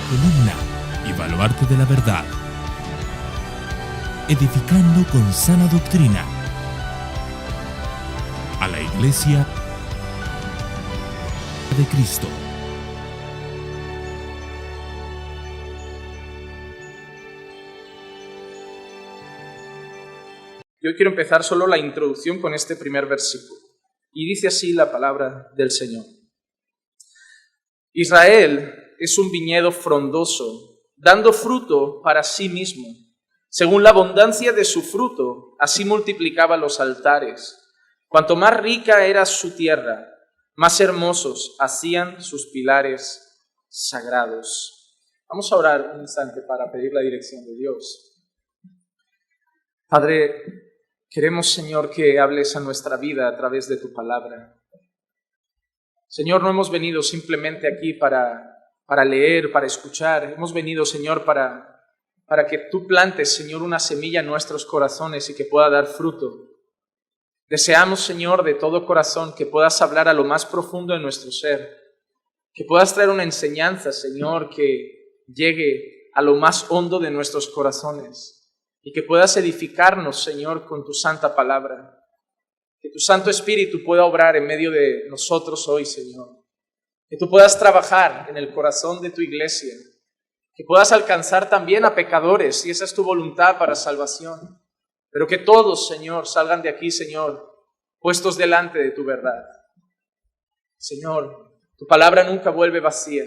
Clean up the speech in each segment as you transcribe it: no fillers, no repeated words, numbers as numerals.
columna y baluarte de la verdad, edificando con sana doctrina a la Iglesia de Cristo. Yo quiero empezar solo la introducción con este primer versículo. Y dice así la palabra del Señor. Israel es un viñedo frondoso, dando fruto para sí mismo. Según la abundancia de su fruto, así multiplicaba los altares. Cuanto más rica era su tierra, más hermosos hacían sus pilares sagrados. Vamos a orar un instante para pedir la dirección de Dios. Padre, queremos, Señor, que hables a nuestra vida a través de tu palabra. Señor, no hemos venido simplemente aquí para leer, para escuchar. Hemos venido, Señor, para que tú plantes, Señor, una semilla en nuestros corazones y que pueda dar fruto. Deseamos, Señor, de todo corazón que puedas hablar a lo más profundo de nuestro ser, que puedas traer una enseñanza, Señor, que llegue a lo más hondo de nuestros corazones y que puedas edificarnos, Señor, con tu santa palabra. Que tu Santo Espíritu pueda obrar en medio de nosotros hoy, Señor. Que tú puedas trabajar en el corazón de tu iglesia. Que puedas alcanzar también a pecadores, si esa es tu voluntad para salvación. Pero que todos, Señor, salgan de aquí, Señor, puestos delante de tu verdad. Señor, tu palabra nunca vuelve vacía.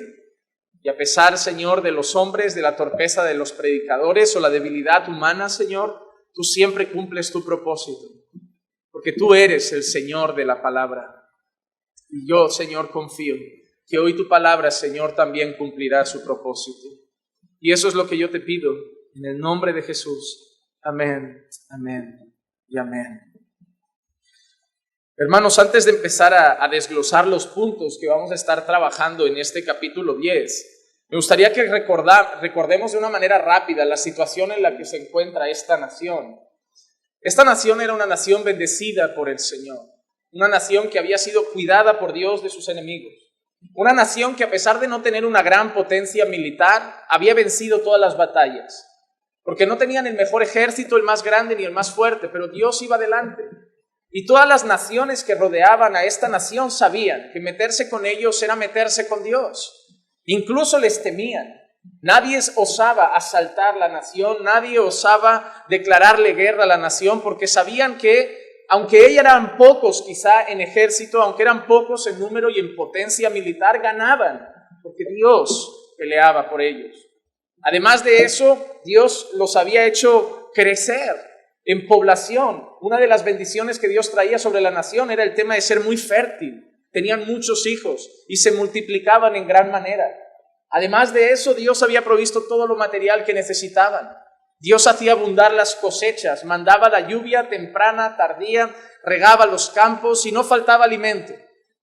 Y a pesar, Señor, de los hombres, de la torpeza de los predicadores o la debilidad humana, Señor, tú siempre cumples tu propósito. Porque tú eres el Señor de la palabra. Y yo, Señor, confío que hoy tu palabra, Señor, también cumplirá su propósito. Y eso es lo que yo te pido, en el nombre de Jesús. Amén, amén y amén. Hermanos, antes de empezar a desglosar los puntos que vamos a estar trabajando en este capítulo 10, me gustaría que recordemos de una manera rápida la situación en la que se encuentra esta nación. Esta nación era una nación bendecida por el Señor, una nación que había sido cuidada por Dios de sus enemigos, una nación que a pesar de no tener una gran potencia militar, había vencido todas las batallas. Porque no tenían el mejor ejército, el más grande ni el más fuerte, pero Dios iba adelante. Y todas las naciones que rodeaban a esta nación sabían que meterse con ellos era meterse con Dios. Incluso les temían. Nadie osaba asaltar la nación, nadie osaba declararle guerra a la nación, porque sabían que, aunque ellos eran pocos quizá en ejército, aunque eran pocos en número y en potencia militar, ganaban, porque Dios peleaba por ellos. Además de eso, Dios los había hecho crecer en población. Una de las bendiciones que Dios traía sobre la nación era el tema de ser muy fértil. Tenían muchos hijos y se multiplicaban en gran manera. Además de eso, Dios había provisto todo lo material que necesitaban. Dios hacía abundar las cosechas, mandaba la lluvia temprana, tardía, regaba los campos y no faltaba alimento.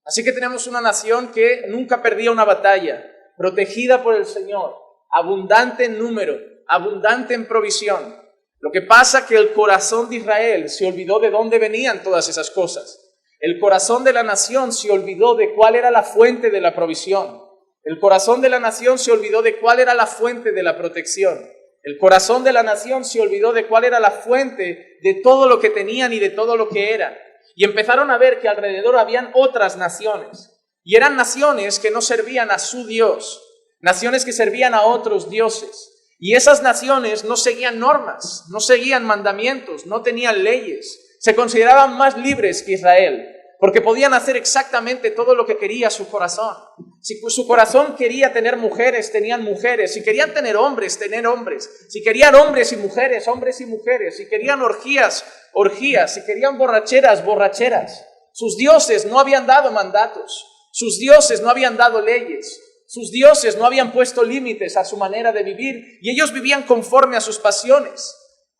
Así que tenemos una nación que nunca perdía una batalla, protegida por el Señor. Abundante en número, abundante en provisión. Lo que pasa es que el corazón de Israel se olvidó de dónde venían todas esas cosas. El corazón de la nación se olvidó de cuál era la fuente de la provisión. El corazón de la nación se olvidó de cuál era la fuente de la protección. El corazón de la nación se olvidó de cuál era la fuente de todo lo que tenían y de todo lo que eran. Y empezaron a ver que alrededor habían otras naciones. Y eran naciones que no servían a su Dios. Naciones que servían a otros dioses. Y esas naciones no seguían normas, no seguían mandamientos, no tenían leyes. Se consideraban más libres que Israel, porque podían hacer exactamente todo lo que quería su corazón. Si su corazón quería tener mujeres, tenían mujeres. Si querían tener hombres, tener hombres. Si querían hombres y mujeres, hombres y mujeres. Si querían orgías, orgías. Si querían borracheras, borracheras. Sus dioses no habían dado mandatos. Sus dioses no habían dado leyes. Sus dioses no habían puesto límites a su manera de vivir y ellos vivían conforme a sus pasiones.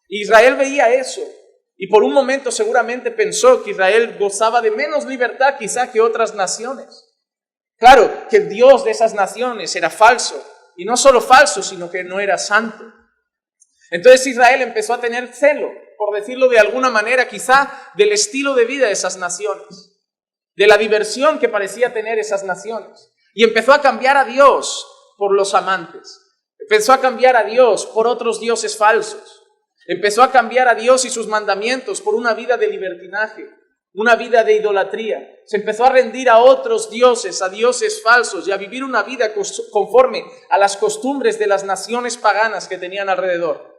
Israel veía eso y por un momento seguramente pensó que Israel gozaba de menos libertad quizá que otras naciones. Claro que el Dios de esas naciones era falso y no solo falso, sino que no era santo. Entonces Israel empezó a tener celo, por decirlo de alguna manera, quizá del estilo de vida de esas naciones, de la diversión que parecía tener esas naciones. Y empezó a cambiar a Dios por los amantes. Empezó a cambiar a Dios por otros dioses falsos. Empezó a cambiar a Dios y sus mandamientos por una vida de libertinaje, una vida de idolatría. Se empezó a rendir a otros dioses, a dioses falsos y a vivir una vida conforme a las costumbres de las naciones paganas que tenían alrededor.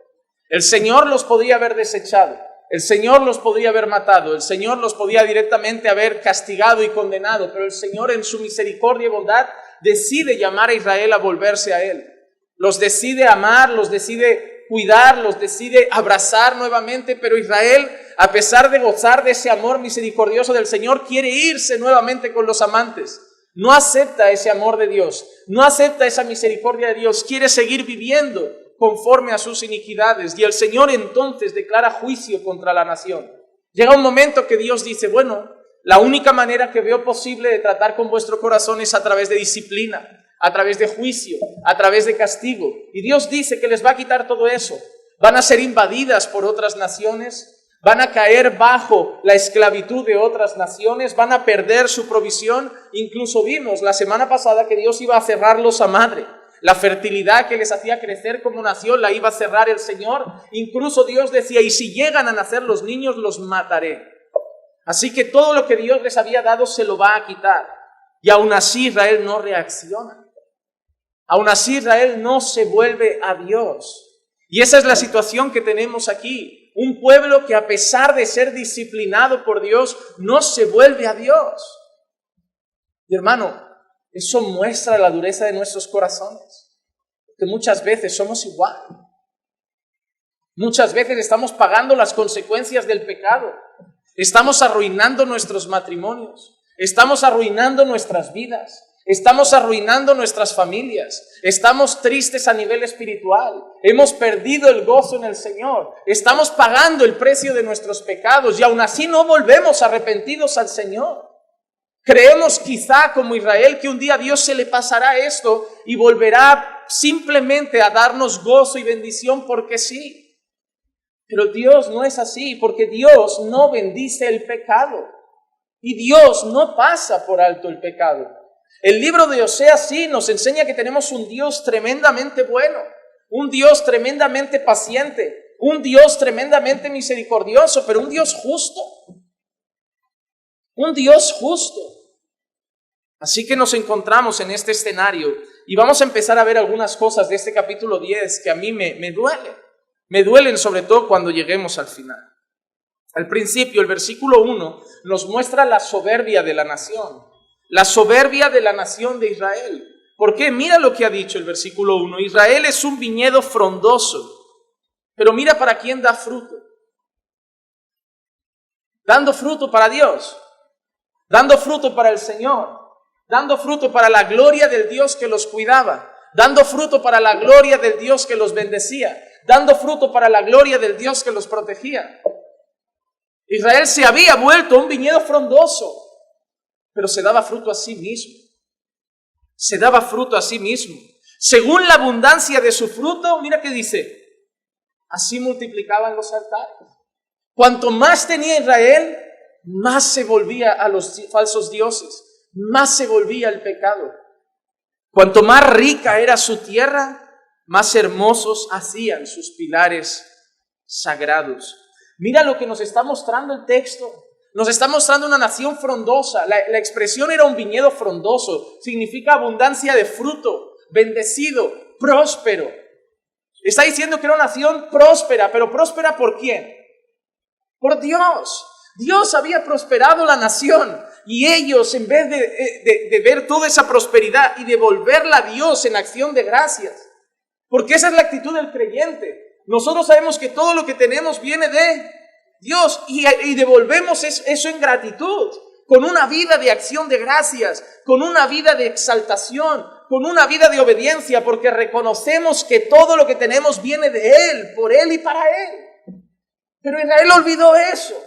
El Señor los podía haber desechado, el Señor los podía haber matado, el Señor los podía directamente haber castigado y condenado, pero el Señor en su misericordia y bondad decide llamar a Israel a volverse a Él. Los decide amar, los decide cuidar, los decide abrazar nuevamente, pero Israel, a pesar de gozar de ese amor misericordioso del Señor, quiere irse nuevamente con los amantes. No acepta ese amor de Dios, no acepta esa misericordia de Dios, quiere seguir viviendo conforme a sus iniquidades. Y el Señor entonces declara juicio contra la nación. Llega un momento que Dios dice, bueno, la única manera que veo posible de tratar con vuestro corazón es a través de disciplina, a través de juicio, a través de castigo. Y Dios dice que les va a quitar todo eso. Van a ser invadidas por otras naciones, van a caer bajo la esclavitud de otras naciones, van a perder su provisión. Incluso vimos la semana pasada que Dios iba a cerrarlos a madre. La fertilidad que les hacía crecer como nación la iba a cerrar el Señor. Incluso Dios decía, y si llegan a nacer los niños, los mataré. Así que todo lo que Dios les había dado se lo va a quitar. Y aún así Israel no reacciona. Aún así Israel no se vuelve a Dios. Y esa es la situación que tenemos aquí. Un pueblo que a pesar de ser disciplinado por Dios, no se vuelve a Dios. Y hermano, eso muestra la dureza de nuestros corazones. Porque muchas veces somos igual. Muchas veces estamos pagando las consecuencias del pecado. Estamos arruinando nuestros matrimonios. Estamos arruinando nuestras vidas. Estamos arruinando nuestras familias. Estamos tristes a nivel espiritual. Hemos perdido el gozo en el Señor. Estamos pagando el precio de nuestros pecados y aún así no volvemos arrepentidos al Señor. Creemos quizá como Israel que un día a Dios se le pasará esto y volverá simplemente a darnos gozo y bendición porque sí. Pero Dios no es así, porque Dios no bendice el pecado y Dios no pasa por alto el pecado. El libro de Oseas sí nos enseña que tenemos un Dios tremendamente bueno, un Dios tremendamente paciente, un Dios tremendamente misericordioso, pero un Dios justo. Un Dios justo. Así que nos encontramos en este escenario y vamos a empezar a ver algunas cosas de este capítulo 10 que a mí me duelen. Me duelen sobre todo cuando lleguemos al final. Al principio, el versículo 1 nos muestra la soberbia de la nación. La soberbia de la nación de Israel. ¿Por qué? Mira lo que ha dicho el versículo 1. Israel es un viñedo frondoso, pero mira para quién da fruto. Dando fruto para Dios, dando fruto para el Señor, dando fruto para la gloria del Dios que los cuidaba, dando fruto para la gloria del Dios que los bendecía, dando fruto para la gloria del Dios que los protegía. Israel se había vuelto un viñedo frondoso, pero se daba fruto a sí mismo. Se daba fruto a sí mismo. Según la abundancia de su fruto, mira qué dice, así multiplicaban los altares. Cuanto más tenía Israel, más se volvía a los falsos dioses, más se volvía al pecado. Cuanto más rica era su tierra, más hermosos hacían sus pilares sagrados. Mira lo que nos está mostrando el texto. Nos está mostrando una nación frondosa. La expresión era un viñedo frondoso. Significa abundancia de fruto, bendecido, próspero. Está diciendo que era una nación próspera, pero próspera ¿por quién? Por Dios. Dios había prosperado la nación y ellos, en vez de ver toda esa prosperidad y devolverla a Dios en acción de gracias, porque esa es la actitud del creyente. Nosotros sabemos que todo lo que tenemos viene de Dios y devolvemos eso en gratitud, con una vida de acción de gracias, con una vida de exaltación, con una vida de obediencia, porque reconocemos que todo lo que tenemos viene de Él, por Él y para Él. Pero Israel olvidó eso.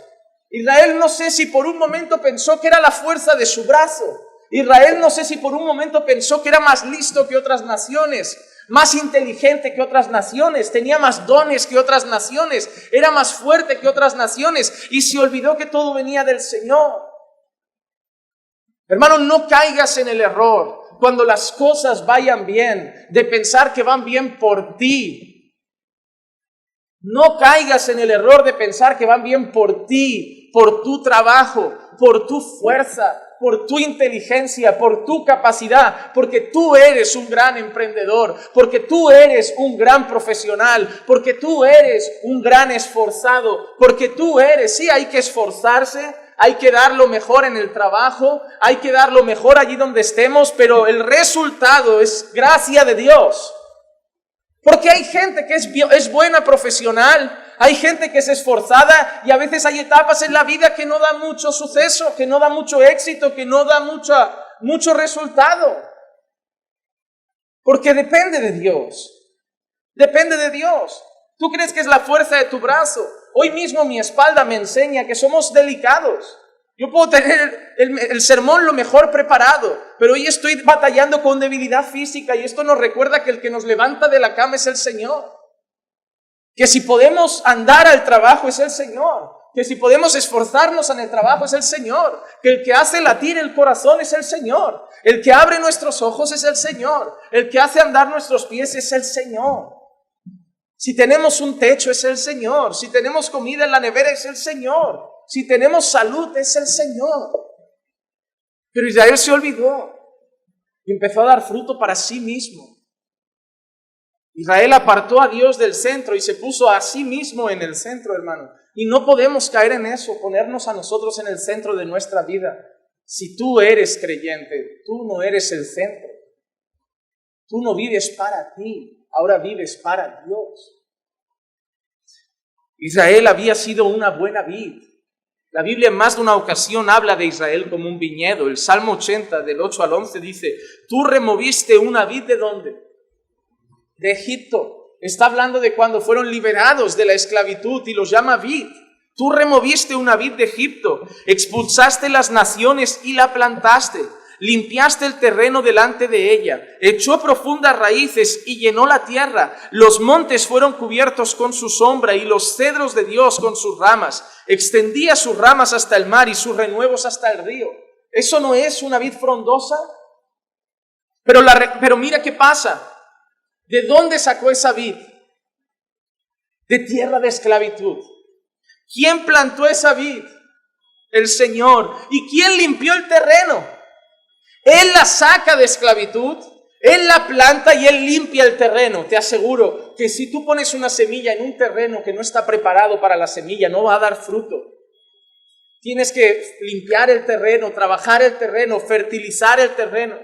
Israel no sé si por un momento pensó que era la fuerza de su brazo. Israel no sé si por un momento pensó que era más listo que otras naciones, más inteligente que otras naciones, tenía más dones que otras naciones, era más fuerte que otras naciones y se olvidó que todo venía del Señor. Hermano, no caigas en el error cuando las cosas vayan bien, de pensar que van bien por ti. No caigas en el error de pensar que van bien por ti, por tu trabajo, por tu fuerza, por tu inteligencia, por tu capacidad, porque tú eres un gran emprendedor, porque tú eres un gran profesional, porque tú eres un gran esforzado, porque tú eres, sí, hay que esforzarse, hay que dar lo mejor en el trabajo, hay que dar lo mejor allí donde estemos, pero el resultado es gracia de Dios. Porque hay gente que es buena profesional, hay gente que es esforzada y a veces hay etapas en la vida que no da mucho suceso, que no da mucho éxito, que no da mucho resultado. Porque depende de Dios. Depende de Dios. ¿Tú crees que es la fuerza de tu brazo? Hoy mismo mi espalda me enseña que somos delicados. Yo puedo tener el sermón lo mejor preparado, pero hoy estoy batallando con debilidad física y esto nos recuerda que el que nos levanta de la cama es el Señor. Que si podemos andar al trabajo es el Señor. Que si podemos esforzarnos en el trabajo es el Señor. Que el que hace latir el corazón es el Señor. El que abre nuestros ojos es el Señor. El que hace andar nuestros pies es el Señor. Si tenemos un techo es el Señor. Si tenemos comida en la nevera es el Señor. Si tenemos salud es el Señor. Pero Israel se olvidó y empezó a dar fruto para sí mismo. Israel apartó a Dios del centro y se puso a sí mismo en el centro, hermano. Y no podemos caer en eso, ponernos a nosotros en el centro de nuestra vida. Si tú eres creyente, tú no eres el centro. Tú no vives para ti, ahora vives para Dios. Israel había sido una buena vid. La Biblia en más de una ocasión habla de Israel como un viñedo. El Salmo 80, del 8 al 11, dice, tú removiste una vid ¿de dónde? De Egipto. Está hablando de cuando fueron liberados de la esclavitud y los llama vid. Tú removiste una vid de Egipto, expulsaste las naciones y la plantaste. Limpiaste el terreno delante de ella, echó profundas raíces y llenó la tierra. Los montes fueron cubiertos con su sombra y los cedros de Dios con sus ramas. Extendía sus ramas hasta el mar y sus renuevos hasta el río. ¿Eso no es una vid frondosa? Pero mira qué pasa. ¿De dónde sacó esa vid? De tierra de esclavitud. ¿Quién plantó esa vid? El Señor. ¿Y quién limpió el terreno? Él la saca de esclavitud, Él la planta y Él limpia el terreno. Te aseguro que si tú pones una semilla en un terreno que no está preparado para la semilla, no va a dar fruto. Tienes que limpiar el terreno, trabajar el terreno, fertilizar el terreno.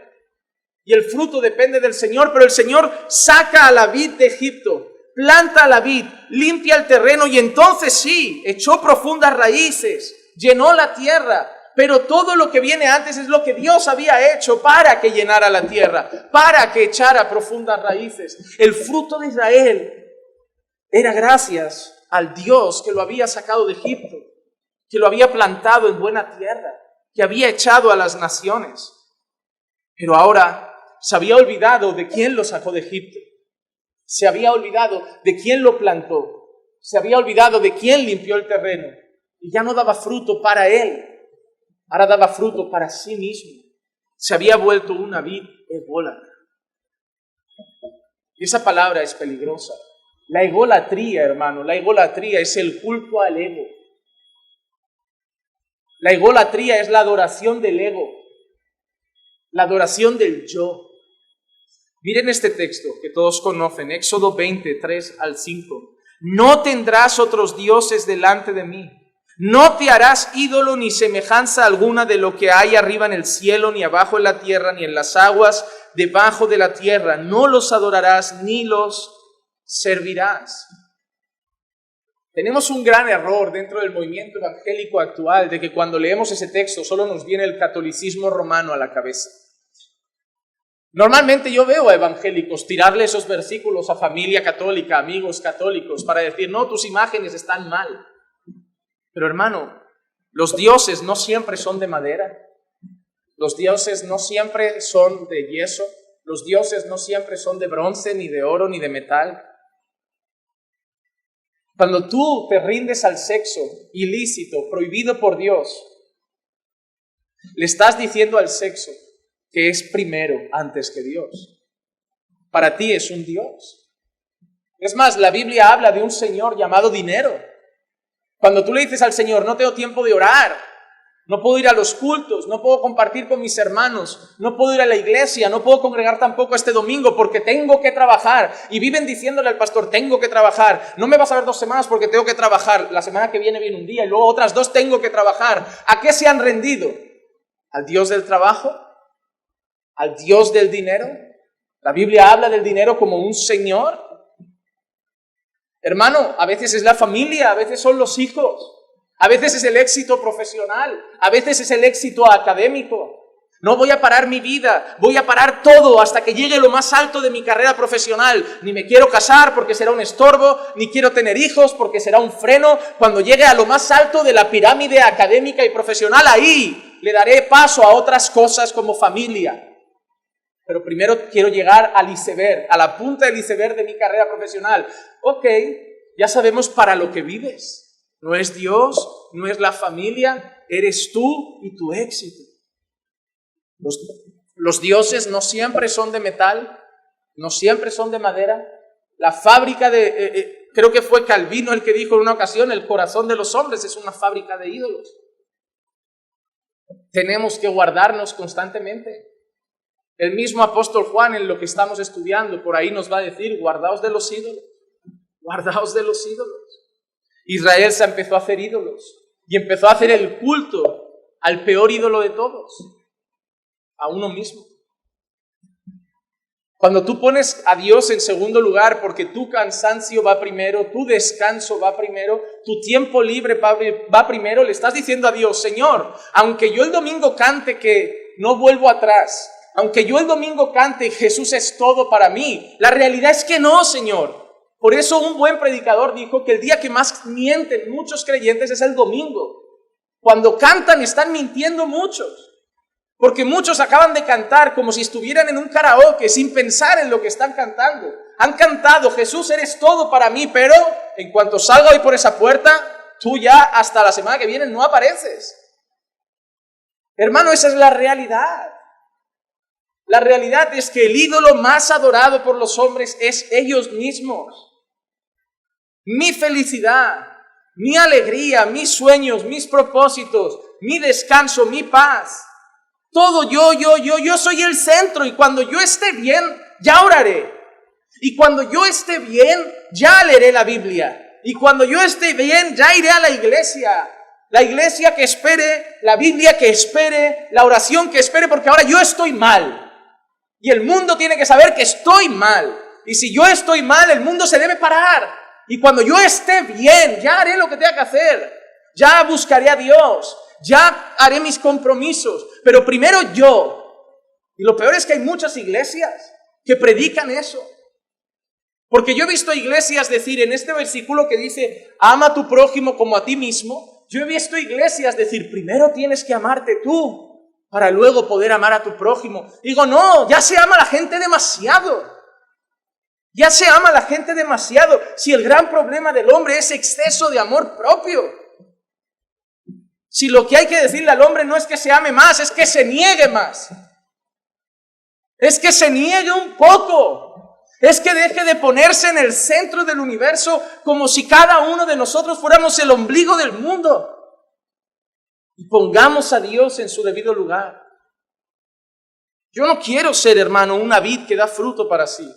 Y el fruto depende del Señor, pero el Señor saca a la vid de Egipto, planta a la vid, limpia el terreno y entonces sí, echó profundas raíces, llenó la tierra. Pero todo lo que viene antes es lo que Dios había hecho para que llenara la tierra, para que echara profundas raíces. El fruto de Israel era gracias al Dios que lo había sacado de Egipto, que lo había plantado en buena tierra, que había echado a las naciones. Pero ahora se había olvidado de quién lo sacó de Egipto. Se había olvidado de quién lo plantó. Se había olvidado de quién limpió el terreno. Y ya no daba fruto para él. Ahora daba fruto para sí mismo. Se había vuelto una vid ególatra. Y esa palabra es peligrosa. La egolatría, hermano, la egolatría es el culto al ego. La egolatría es la adoración del ego. La adoración del yo. Miren este texto que todos conocen, Éxodo 20, 3 al 5. No tendrás otros dioses delante de mí. No te harás ídolo ni semejanza alguna de lo que hay arriba en el cielo, ni abajo en la tierra, ni en las aguas debajo de la tierra. No los adorarás ni los servirás. Tenemos un gran error dentro del movimiento evangélico actual de que cuando leemos ese texto solo nos viene el catolicismo romano a la cabeza. Normalmente yo veo a evangélicos tirarle esos versículos a familia católica, amigos católicos, para decir, no, tus imágenes están mal. Pero hermano, los dioses no siempre son de madera, los dioses no siempre son de yeso, los dioses no siempre son de bronce, ni de oro, ni de metal. Cuando tú te rindes al sexo ilícito, prohibido por Dios, le estás diciendo al sexo que es primero antes que Dios. Para ti es un Dios. Es más, la Biblia habla de un señor llamado dinero. Cuando tú le dices al Señor, no tengo tiempo de orar, no puedo ir a los cultos, no puedo compartir con mis hermanos, no puedo ir a la iglesia, no puedo congregar tampoco este domingo porque tengo que trabajar. Y viven diciéndole al pastor, tengo que trabajar. No me vas a ver 2 semanas porque tengo que trabajar. La semana que viene un día y luego otras 2 tengo que trabajar. ¿A qué se han rendido? ¿Al Dios del trabajo? ¿Al Dios del dinero? La Biblia habla del dinero como un señor. Hermano, a veces es la familia, a veces son los hijos. A veces es el éxito profesional, a veces es el éxito académico. No voy a parar mi vida, voy a parar todo hasta que llegue lo más alto de mi carrera profesional. Ni me quiero casar porque será un estorbo, ni quiero tener hijos porque será un freno. Cuando llegue a lo más alto de la pirámide académica y profesional, ahí le daré paso a otras cosas como familia. Pero primero quiero llegar al iceberg, a la punta del iceberg de mi carrera profesional. Ok, ya sabemos para lo que vives. No es Dios, no es la familia, eres tú y tu éxito. Los dioses no siempre son de metal, no siempre son de madera. La fábrica creo que fue Calvino el que dijo en una ocasión, el corazón de los hombres es una fábrica de ídolos. Tenemos que guardarnos constantemente. El mismo apóstol Juan, en lo que estamos estudiando, por ahí nos va a decir, guardaos de los ídolos, guardaos de los ídolos. Israel se empezó a hacer ídolos y empezó a hacer el culto al peor ídolo de todos, a uno mismo. Cuando tú pones a Dios en segundo lugar porque tu cansancio va primero, tu descanso va primero, tu tiempo libre va primero, le estás diciendo a Dios, Señor, aunque yo el domingo cante que no vuelvo atrás, aunque yo el domingo cante Jesús es todo para mí, la realidad es que no, Señor. Por eso un buen predicador dijo que el día que más mienten muchos creyentes es el domingo. Cuando cantan están mintiendo muchos. Porque muchos acaban de cantar como si estuvieran en un karaoke sin pensar en lo que están cantando. Han cantado, Jesús eres todo para mí, pero en cuanto salga hoy por esa puerta, tú ya hasta la semana que viene no apareces. Hermano, esa es la realidad. La realidad es que el ídolo más adorado por los hombres es ellos mismos. Mi felicidad, mi alegría, mis sueños, mis propósitos, mi descanso, mi paz. Todo yo soy el centro y cuando yo esté bien, ya oraré. Y cuando yo esté bien, ya leeré la Biblia. Y cuando yo esté bien, ya iré a la iglesia. La iglesia que espere, la Biblia que espere, la oración que espere, porque ahora yo estoy mal. Y el mundo tiene que saber que estoy mal. Y si yo estoy mal, el mundo se debe parar. Y cuando yo esté bien, ya haré lo que tenga que hacer. Ya buscaré a Dios. Ya haré mis compromisos. Pero primero yo. Y lo peor es que hay muchas iglesias que predican eso. Porque yo he visto iglesias decir en este versículo que dice, ama a tu prójimo como a ti mismo. Yo he visto iglesias decir, primero tienes que amarte tú para luego poder amar a tu prójimo. Digo, no, ya se ama a la gente demasiado. Ya se ama a la gente demasiado. Si el gran problema del hombre es exceso de amor propio. Si lo que hay que decirle al hombre no es que se ame más, es que se niegue más. Es que se niegue un poco. Es que deje de ponerse en el centro del universo como si cada uno de nosotros fuéramos el ombligo del mundo. Y pongamos a Dios en su debido lugar. Yo no quiero ser, hermano, una vid que da fruto para sí.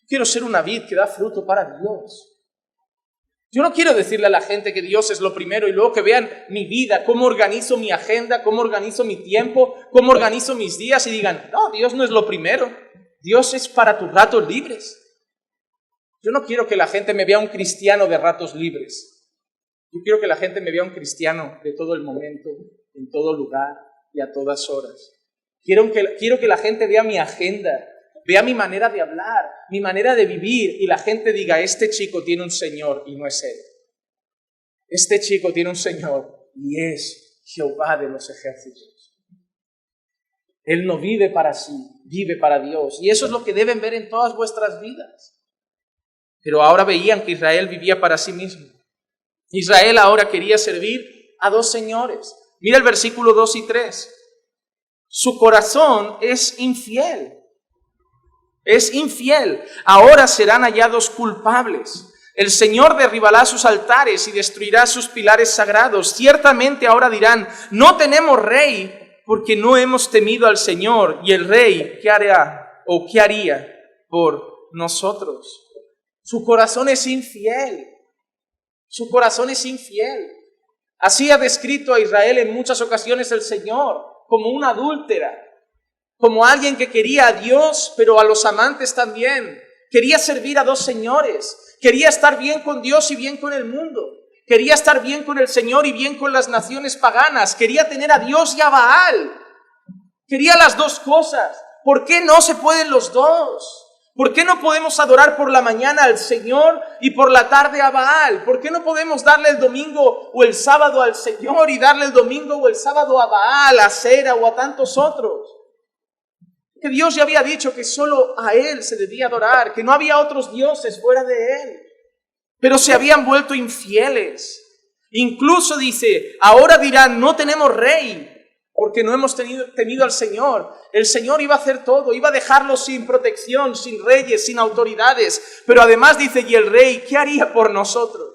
Quiero ser una vid que da fruto para Dios. Yo no quiero decirle a la gente que Dios es lo primero y luego que vean mi vida, cómo organizo mi agenda, cómo organizo mi tiempo, cómo organizo mis días y digan, no, Dios no es lo primero. Dios es para tus ratos libres. Yo no quiero que la gente me vea un cristiano de ratos libres. Yo quiero que la gente me vea un cristiano de todo el momento, en todo lugar y a todas horas. Quiero que la gente vea mi agenda, vea mi manera de hablar, mi manera de vivir y la gente diga, este chico tiene un Señor y no es él. Este chico tiene un Señor y es Jehová de los ejércitos. Él no vive para sí, vive para Dios. Y eso es lo que deben ver en todas vuestras vidas. Pero ahora veían que Israel vivía para sí mismo. Israel ahora quería servir a dos señores. Mira el versículo 2 y 3. Su corazón es infiel. Es infiel. Ahora serán hallados culpables. El Señor derribará sus altares y destruirá sus pilares sagrados. Ciertamente ahora dirán, no tenemos rey porque no hemos temido al Señor. Y el rey, ¿qué hará o qué haría por nosotros? Su corazón es infiel. Su corazón es infiel. Así ha descrito a Israel en muchas ocasiones el Señor, como una adúltera, como alguien que quería a Dios, pero a los amantes también. Quería servir a dos señores. Quería estar bien con Dios y bien con el mundo. Quería estar bien con el Señor y bien con las naciones paganas. Quería tener a Dios y a Baal. Quería las dos cosas. ¿Por qué no se pueden los dos? ¿Por qué no podemos adorar por la mañana al Señor y por la tarde a Baal? ¿Por qué no podemos darle el domingo o el sábado al Señor y darle el domingo o el sábado a Baal, a Sera o a tantos otros? Que Dios ya había dicho que solo a Él se debía adorar, que no había otros dioses fuera de Él. Pero se habían vuelto infieles. Incluso dice, ahora dirán, no tenemos rey, porque no hemos temido al Señor. El Señor iba a hacer todo, iba a dejarlos sin protección, sin reyes, sin autoridades. Pero además dice, ¿y el rey qué haría por nosotros?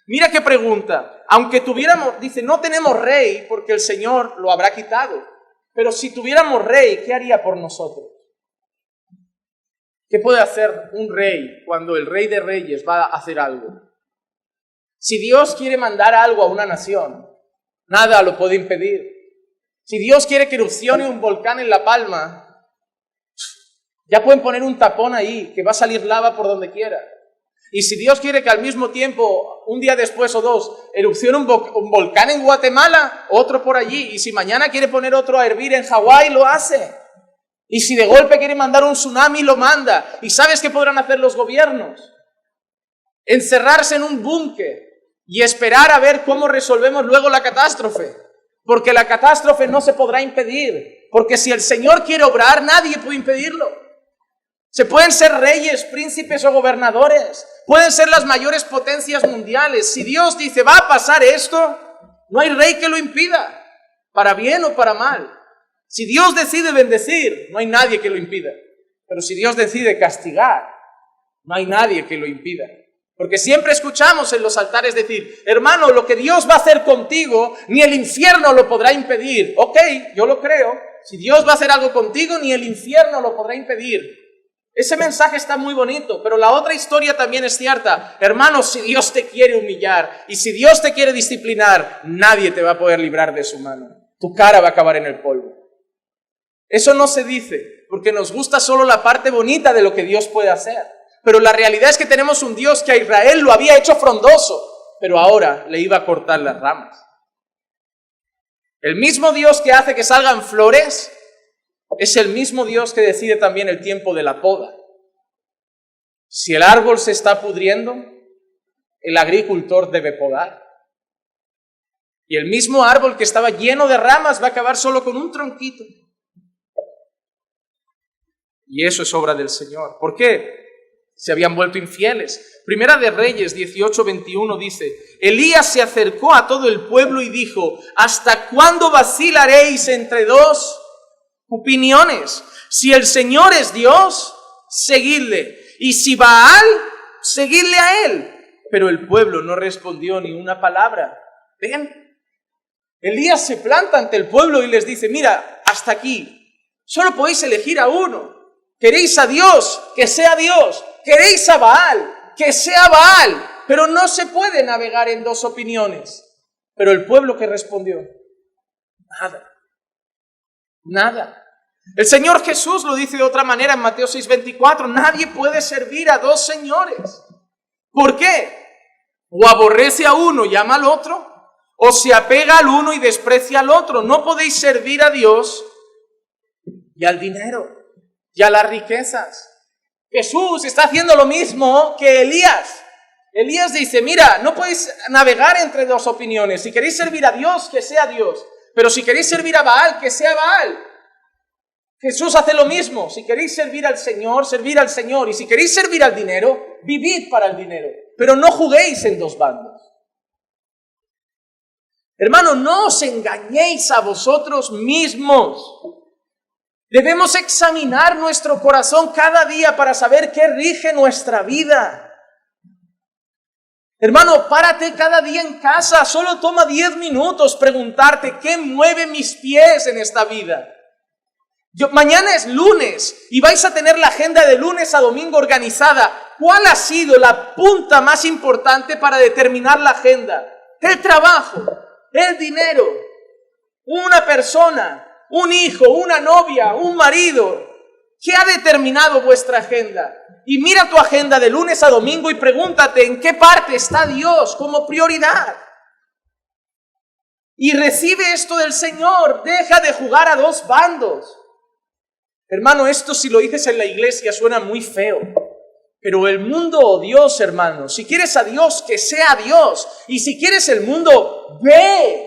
Mira qué pregunta. Aunque tuviéramos, dice, no tenemos rey, porque el Señor lo habrá quitado. Pero si tuviéramos rey, ¿qué haría por nosotros? ¿Qué puede hacer un rey cuando el Rey de Reyes va a hacer algo? Si Dios quiere mandar algo a una nación, nada lo puede impedir. Si Dios quiere que erupcione un volcán en La Palma, ya pueden poner un tapón ahí, que va a salir lava por donde quiera. Y si Dios quiere que al mismo tiempo, un día después o dos, erupcione un volcán en Guatemala, otro por allí, y si mañana quiere poner otro a hervir en Hawái, lo hace. Y si de golpe quiere mandar un tsunami, lo manda. ¿Y sabes qué podrán hacer los gobiernos? Encerrarse en un búnker y esperar a ver cómo resolvemos luego la catástrofe. Porque la catástrofe no se podrá impedir. Porque si el Señor quiere obrar, nadie puede impedirlo. Se pueden ser reyes, príncipes o gobernadores. Pueden ser las mayores potencias mundiales. Si Dios dice, va a pasar esto, no hay rey que lo impida, para bien o para mal. Si Dios decide bendecir, no hay nadie que lo impida. Pero si Dios decide castigar, no hay nadie que lo impida. Porque siempre escuchamos en los altares decir, hermano, lo que Dios va a hacer contigo, ni el infierno lo podrá impedir. Ok, yo lo creo. Si Dios va a hacer algo contigo, ni el infierno lo podrá impedir. Ese mensaje está muy bonito, pero la otra historia también es cierta. Hermano, si Dios te quiere humillar y si Dios te quiere disciplinar, nadie te va a poder librar de su mano. Tu cara va a acabar en el polvo. Eso no se dice porque nos gusta solo la parte bonita de lo que Dios puede hacer. Pero la realidad es que tenemos un Dios que a Israel lo había hecho frondoso, pero ahora le iba a cortar las ramas. El mismo Dios que hace que salgan flores es el mismo Dios que decide también el tiempo de la poda. Si el árbol se está pudriendo, el agricultor debe podar. Y el mismo árbol que estaba lleno de ramas va a acabar solo con un tronquito. Y eso es obra del Señor. ¿Por qué? Se habían vuelto infieles. Primera de Reyes 18:21 dice, Elías se acercó a todo el pueblo y dijo, ¿hasta cuándo vacilaréis entre dos opiniones? Si el Señor es Dios, seguidle. Y si Baal, seguidle a él. Pero el pueblo no respondió ni una palabra. ¿Ven? Elías se planta ante el pueblo y les dice, mira, hasta aquí. Solo podéis elegir a uno. ¿Queréis a Dios? Que sea Dios. ¿Queréis a Baal? Que sea Baal. Pero no se puede navegar en dos opiniones. Pero el pueblo, ¿qué respondió? Nada. Nada. El Señor Jesús lo dice de otra manera en Mateo 6:24. Nadie puede servir a dos señores. ¿Por qué? O aborrece a uno y ama al otro, o se apega al uno y desprecia al otro. No podéis servir a Dios y al dinero y a las riquezas. Jesús está haciendo lo mismo que Elías. Elías dice, mira, no podéis navegar entre dos opiniones. Si queréis servir a Dios, que sea Dios. Pero si queréis servir a Baal, que sea Baal. Jesús hace lo mismo. Si queréis servir al Señor, servir al Señor. Y si queréis servir al dinero, vivid para el dinero. Pero no juguéis en dos bandos. Hermano, no os engañéis a vosotros mismos. Debemos examinar nuestro corazón cada día para saber qué rige nuestra vida. Hermano, párate cada día en casa, solo toma 10 minutos preguntarte qué mueve mis pies en esta vida. Mañana es lunes y vais a tener la agenda de lunes a domingo organizada. ¿Cuál ha sido la punta más importante para determinar la agenda? El trabajo, el dinero, una persona, un hijo, una novia, un marido. ¿Qué ha determinado vuestra agenda? Y mira tu agenda de lunes a domingo y pregúntate en qué parte está Dios como prioridad. Y recibe esto del Señor. Deja de jugar a dos bandos. Hermano, esto si lo dices en la iglesia suena muy feo. Pero el mundo o Dios, hermano. Si quieres a Dios, que sea Dios. Y si quieres el mundo, ve.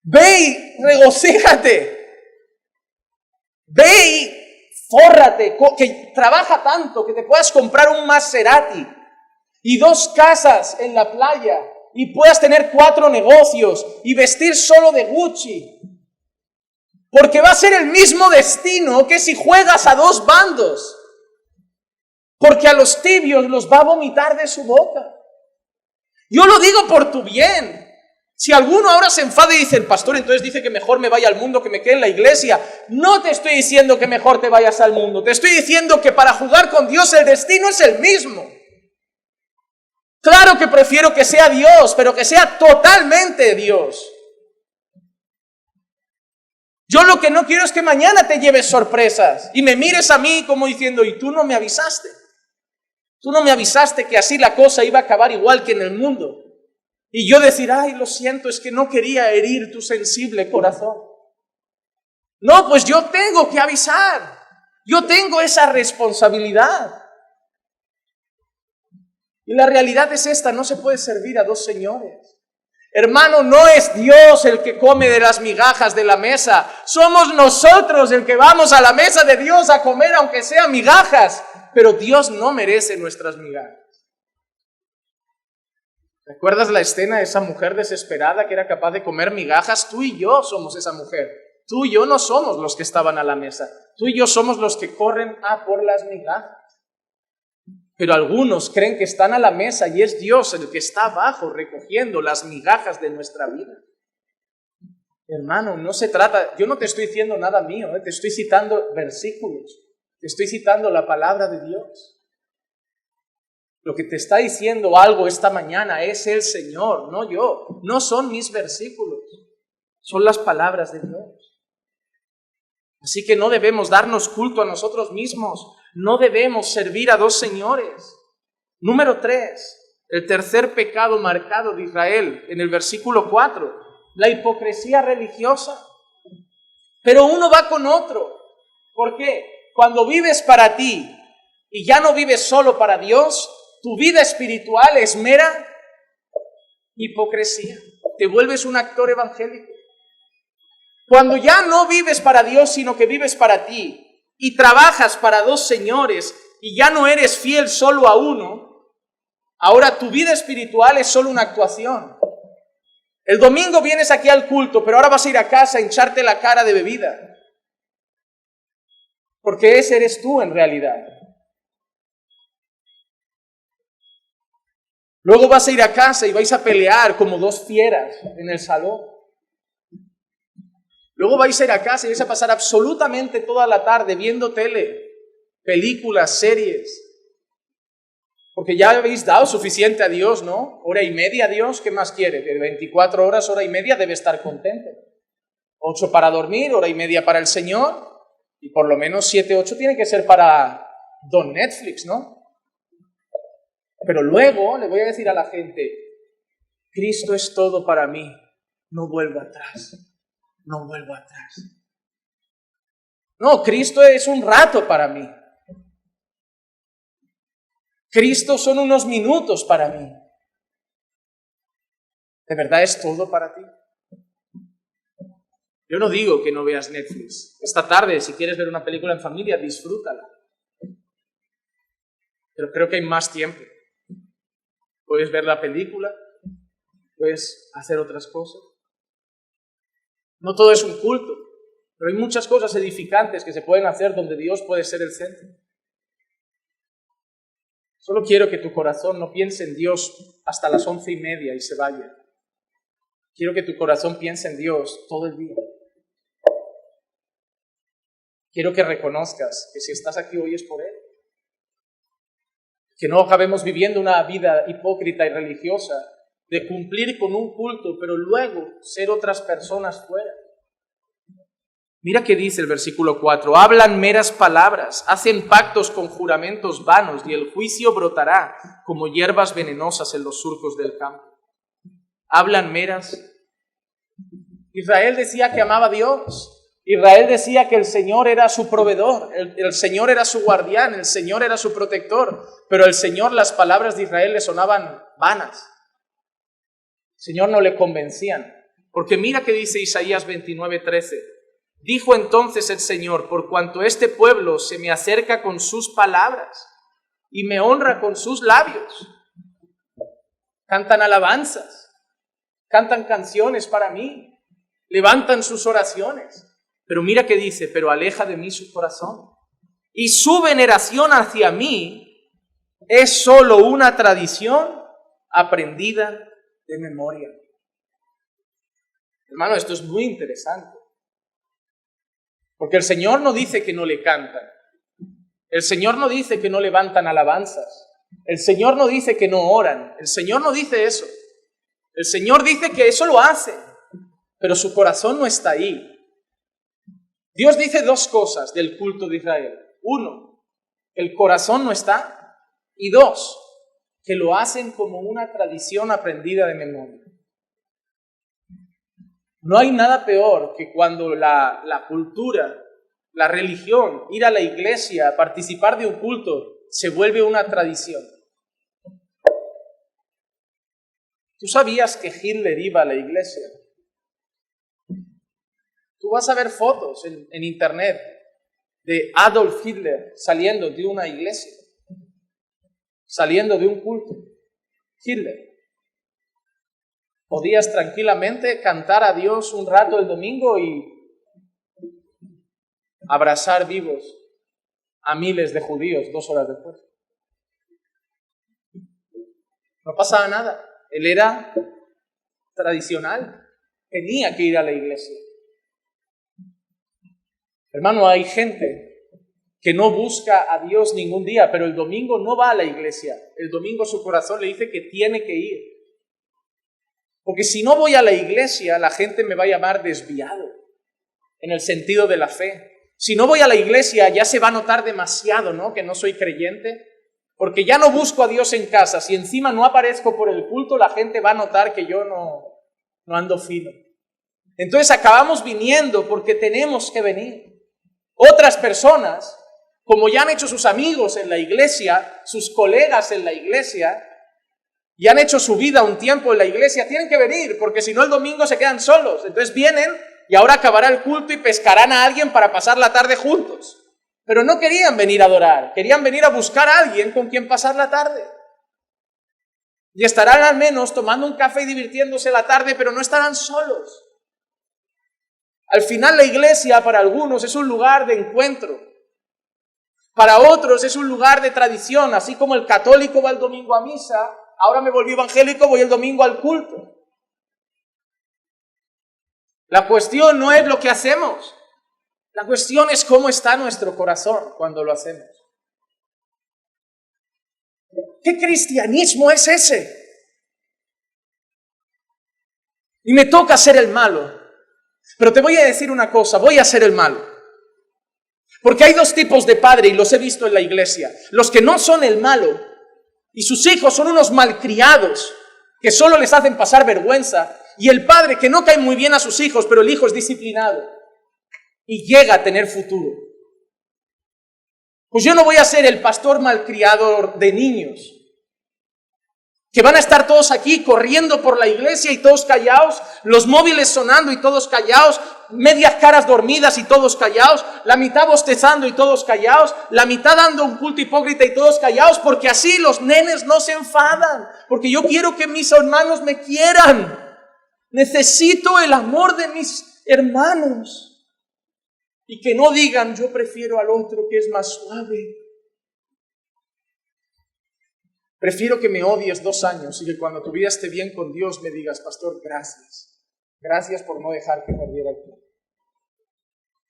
Ve y regocíjate. Ve y fórrate, que trabaja tanto que te puedas comprar un Maserati y 2 casas en la playa y puedas tener 4 negocios y vestir solo de Gucci. Porque va a ser el mismo destino que si juegas a dos bandos. Porque a los tibios los va a vomitar de su boca. Yo lo digo por tu bien. Si alguno ahora se enfada y dice, el pastor entonces dice que mejor me vaya al mundo que me quede en la iglesia. No te estoy diciendo que mejor te vayas al mundo. Te estoy diciendo que para jugar con Dios el destino es el mismo. Claro que prefiero que sea Dios, pero que sea totalmente Dios. Yo lo que no quiero es que mañana te lleves sorpresas y me mires a mí como diciendo, y tú no me avisaste. Tú no me avisaste que así la cosa iba a acabar igual que en el mundo. Y yo decir, ay, lo siento, es que no quería herir tu sensible corazón. No, pues yo tengo que avisar. Yo tengo esa responsabilidad. Y la realidad es esta, no se puede servir a dos señores. Hermano, no es Dios el que come de las migajas de la mesa. Somos nosotros el que vamos a la mesa de Dios a comer, aunque sean migajas. Pero Dios no merece nuestras migajas. ¿Recuerdas la escena de esa mujer desesperada que era capaz de comer migajas? Tú y yo somos esa mujer. Tú y yo no somos los que estaban a la mesa. Tú y yo somos los que corren a por las migajas. Pero algunos creen que están a la mesa y es Dios el que está abajo recogiendo las migajas de nuestra vida. Hermano, no se trata, yo no te estoy diciendo nada mío, te estoy citando versículos, te estoy citando la palabra de Dios. Lo que te está diciendo algo esta mañana es el Señor, no yo. No son mis versículos, son las palabras de Dios. Así que no debemos darnos culto a nosotros mismos. No debemos servir a dos señores. Número 3, el tercer pecado marcado de Israel en el versículo 4, la hipocresía religiosa. Pero uno va con otro. ¿Por qué? Cuando vives para ti y ya no vives solo para Dios, tu vida espiritual es mera hipocresía. Te vuelves un actor evangélico. Cuando ya no vives para Dios, sino que vives para ti y trabajas para dos señores y ya no eres fiel solo a uno, ahora tu vida espiritual es solo una actuación. El domingo vienes aquí al culto, pero ahora vas a ir a casa a hincharte la cara de bebida. Porque ese eres tú en realidad. Luego vas a ir a casa y vais a pelear como dos fieras en el salón. Luego vais a ir a casa y vais a pasar absolutamente toda la tarde viendo tele, películas, series. Porque ya habéis dado suficiente a Dios, ¿no? 1:30 a Dios, ¿qué más quiere? De 24 horas, 1:30 debe estar contento. 8 para dormir, 1:30 para el Señor. Y por lo menos 7, 8 tiene que ser para Don Netflix, ¿no? Pero luego le voy a decir a la gente, Cristo es todo para mí, no vuelvo atrás, no vuelvo atrás. No, Cristo es un rato para mí. Cristo son unos minutos para mí. ¿De verdad es todo para ti? Yo no digo que no veas Netflix. Esta tarde, si quieres ver una película en familia, disfrútala. Pero creo que hay más tiempo. Puedes ver la película, puedes hacer otras cosas. No todo es un culto, Pero hay muchas cosas edificantes que se pueden hacer donde Dios puede ser el centro. Solo quiero que tu corazón no piense en Dios hasta las 11:30 y se vaya. Quiero que tu corazón piense en Dios todo el día. Quiero que reconozcas que si estás aquí hoy es por Él. Que no acabemos viviendo una vida hipócrita y religiosa de cumplir con un culto, pero luego ser otras personas fuera. Mira qué dice el versículo 4. Hablan meras palabras, hacen pactos con juramentos vanos y el juicio brotará como hierbas venenosas en los surcos del campo. Hablan meras. Israel decía que amaba a Dios. Israel decía que el Señor era su proveedor, el Señor era su guardián, el Señor era su protector, pero al Señor las palabras de Israel le sonaban vanas. El Señor no le convencían, porque mira que dice Isaías 29:13. Dijo entonces el Señor, por cuanto este pueblo se me acerca con sus palabras y me honra con sus labios, cantan alabanzas, cantan canciones para mí, levantan sus oraciones. Pero mira que dice, pero aleja de mí su corazón. Y su veneración hacia mí es solo una tradición aprendida de memoria. Hermano, esto es muy interesante. Porque el Señor no dice que no le cantan. El Señor no dice que no levantan alabanzas. El Señor no dice que no oran. El Señor no dice eso. El Señor dice que eso lo hacen, pero su corazón no está ahí. Dios dice dos cosas del culto de Israel. Uno, el corazón no está. Y dos, que lo hacen como una tradición aprendida de memoria. No hay nada peor que cuando la cultura, la religión, ir a la iglesia, participar de un culto, se vuelve una tradición. ¿Tú sabías que Hitler iba a la iglesia? Tú vas a ver fotos en internet de Adolf Hitler saliendo de una iglesia, saliendo de un culto. Hitler. Podías tranquilamente cantar a Dios un rato el domingo y abrazar vivos a miles de judíos 2 horas después. No pasaba nada. Él era tradicional. Tenía que ir a la iglesia. Hermano, hay gente que no busca a Dios ningún día, pero el domingo no va a la iglesia. El domingo su corazón le dice que tiene que ir. Porque si no voy a la iglesia, la gente me va a llamar desviado, en el sentido de la fe. Si no voy a la iglesia, ya se va a notar demasiado, ¿no? Que no soy creyente. Porque ya no busco a Dios en casa. Si encima no aparezco por el culto, la gente va a notar que yo no ando fino. Entonces acabamos viniendo porque tenemos que venir. Otras personas, como ya han hecho sus amigos en la iglesia, sus colegas en la iglesia, y han hecho su vida un tiempo en la iglesia, tienen que venir, porque si no el domingo se quedan solos. Entonces vienen y ahora acabará el culto y pescarán a alguien para pasar la tarde juntos. Pero no querían venir a adorar, querían venir a buscar a alguien con quien pasar la tarde. Y estarán al menos tomando un café y divirtiéndose la tarde, pero no estarán solos. Al final la iglesia para algunos es un lugar de encuentro. Para otros es un lugar de tradición, así como el católico va el domingo a misa, ahora me volví evangélico, voy el domingo al culto. La cuestión no es lo que hacemos. La cuestión es cómo está nuestro corazón cuando lo hacemos. ¿Qué cristianismo es ese? Y me toca ser el malo. Pero te voy a decir una cosa, voy a ser el malo. Porque hay dos tipos de padre y los he visto en la iglesia. Los que no son el malo y sus hijos son unos malcriados que solo les hacen pasar vergüenza. Y el padre que no cae muy bien a sus hijos, pero el hijo es disciplinado y llega a tener futuro. Pues yo no voy a ser el pastor malcriado de niños que van a estar todos aquí corriendo por la iglesia y todos callados, los móviles sonando y todos callados, medias caras dormidas y todos callados, la mitad bostezando y todos callados, la mitad dando un culto hipócrita y todos callados, porque así los nenes no se enfadan, porque yo quiero que mis hermanos me quieran. Necesito el amor de mis hermanos. Y que no digan, yo prefiero al otro que es más suave. Prefiero que me odies 2 años y que cuando tu vida esté bien con Dios me digas, pastor, gracias. Gracias por no dejar que perdiera el tiempo.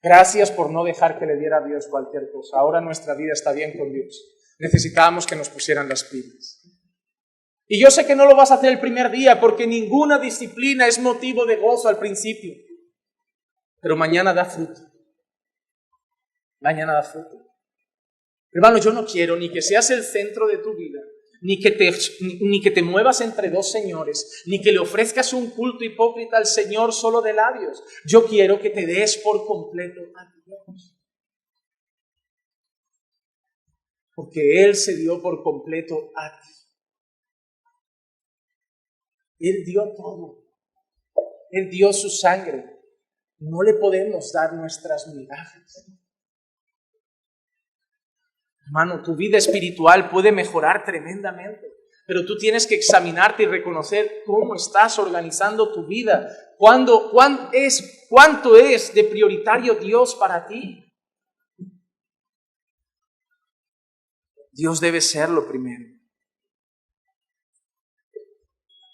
Gracias por no dejar que le diera a Dios cualquier cosa. Ahora nuestra vida está bien con Dios. Necesitábamos que nos pusieran las pilas. Y yo sé que no lo vas a hacer el primer día porque ninguna disciplina es motivo de gozo al principio. Pero mañana da fruto. Mañana da fruto. Hermano, yo no quiero ni que seas el centro de tu vida, ni que te muevas entre 2 señores, ni que le ofrezcas un culto hipócrita al Señor solo de labios. Yo quiero que te des por completo a Dios. Porque Él se dio por completo a ti. Él dio todo. Él dio su sangre. No le podemos dar nuestras migajas. Hermano, tu vida espiritual puede mejorar tremendamente, pero tú tienes que examinarte y reconocer cómo estás organizando tu vida. ¿Cuánto es de prioritario Dios para ti? Dios debe ser lo primero.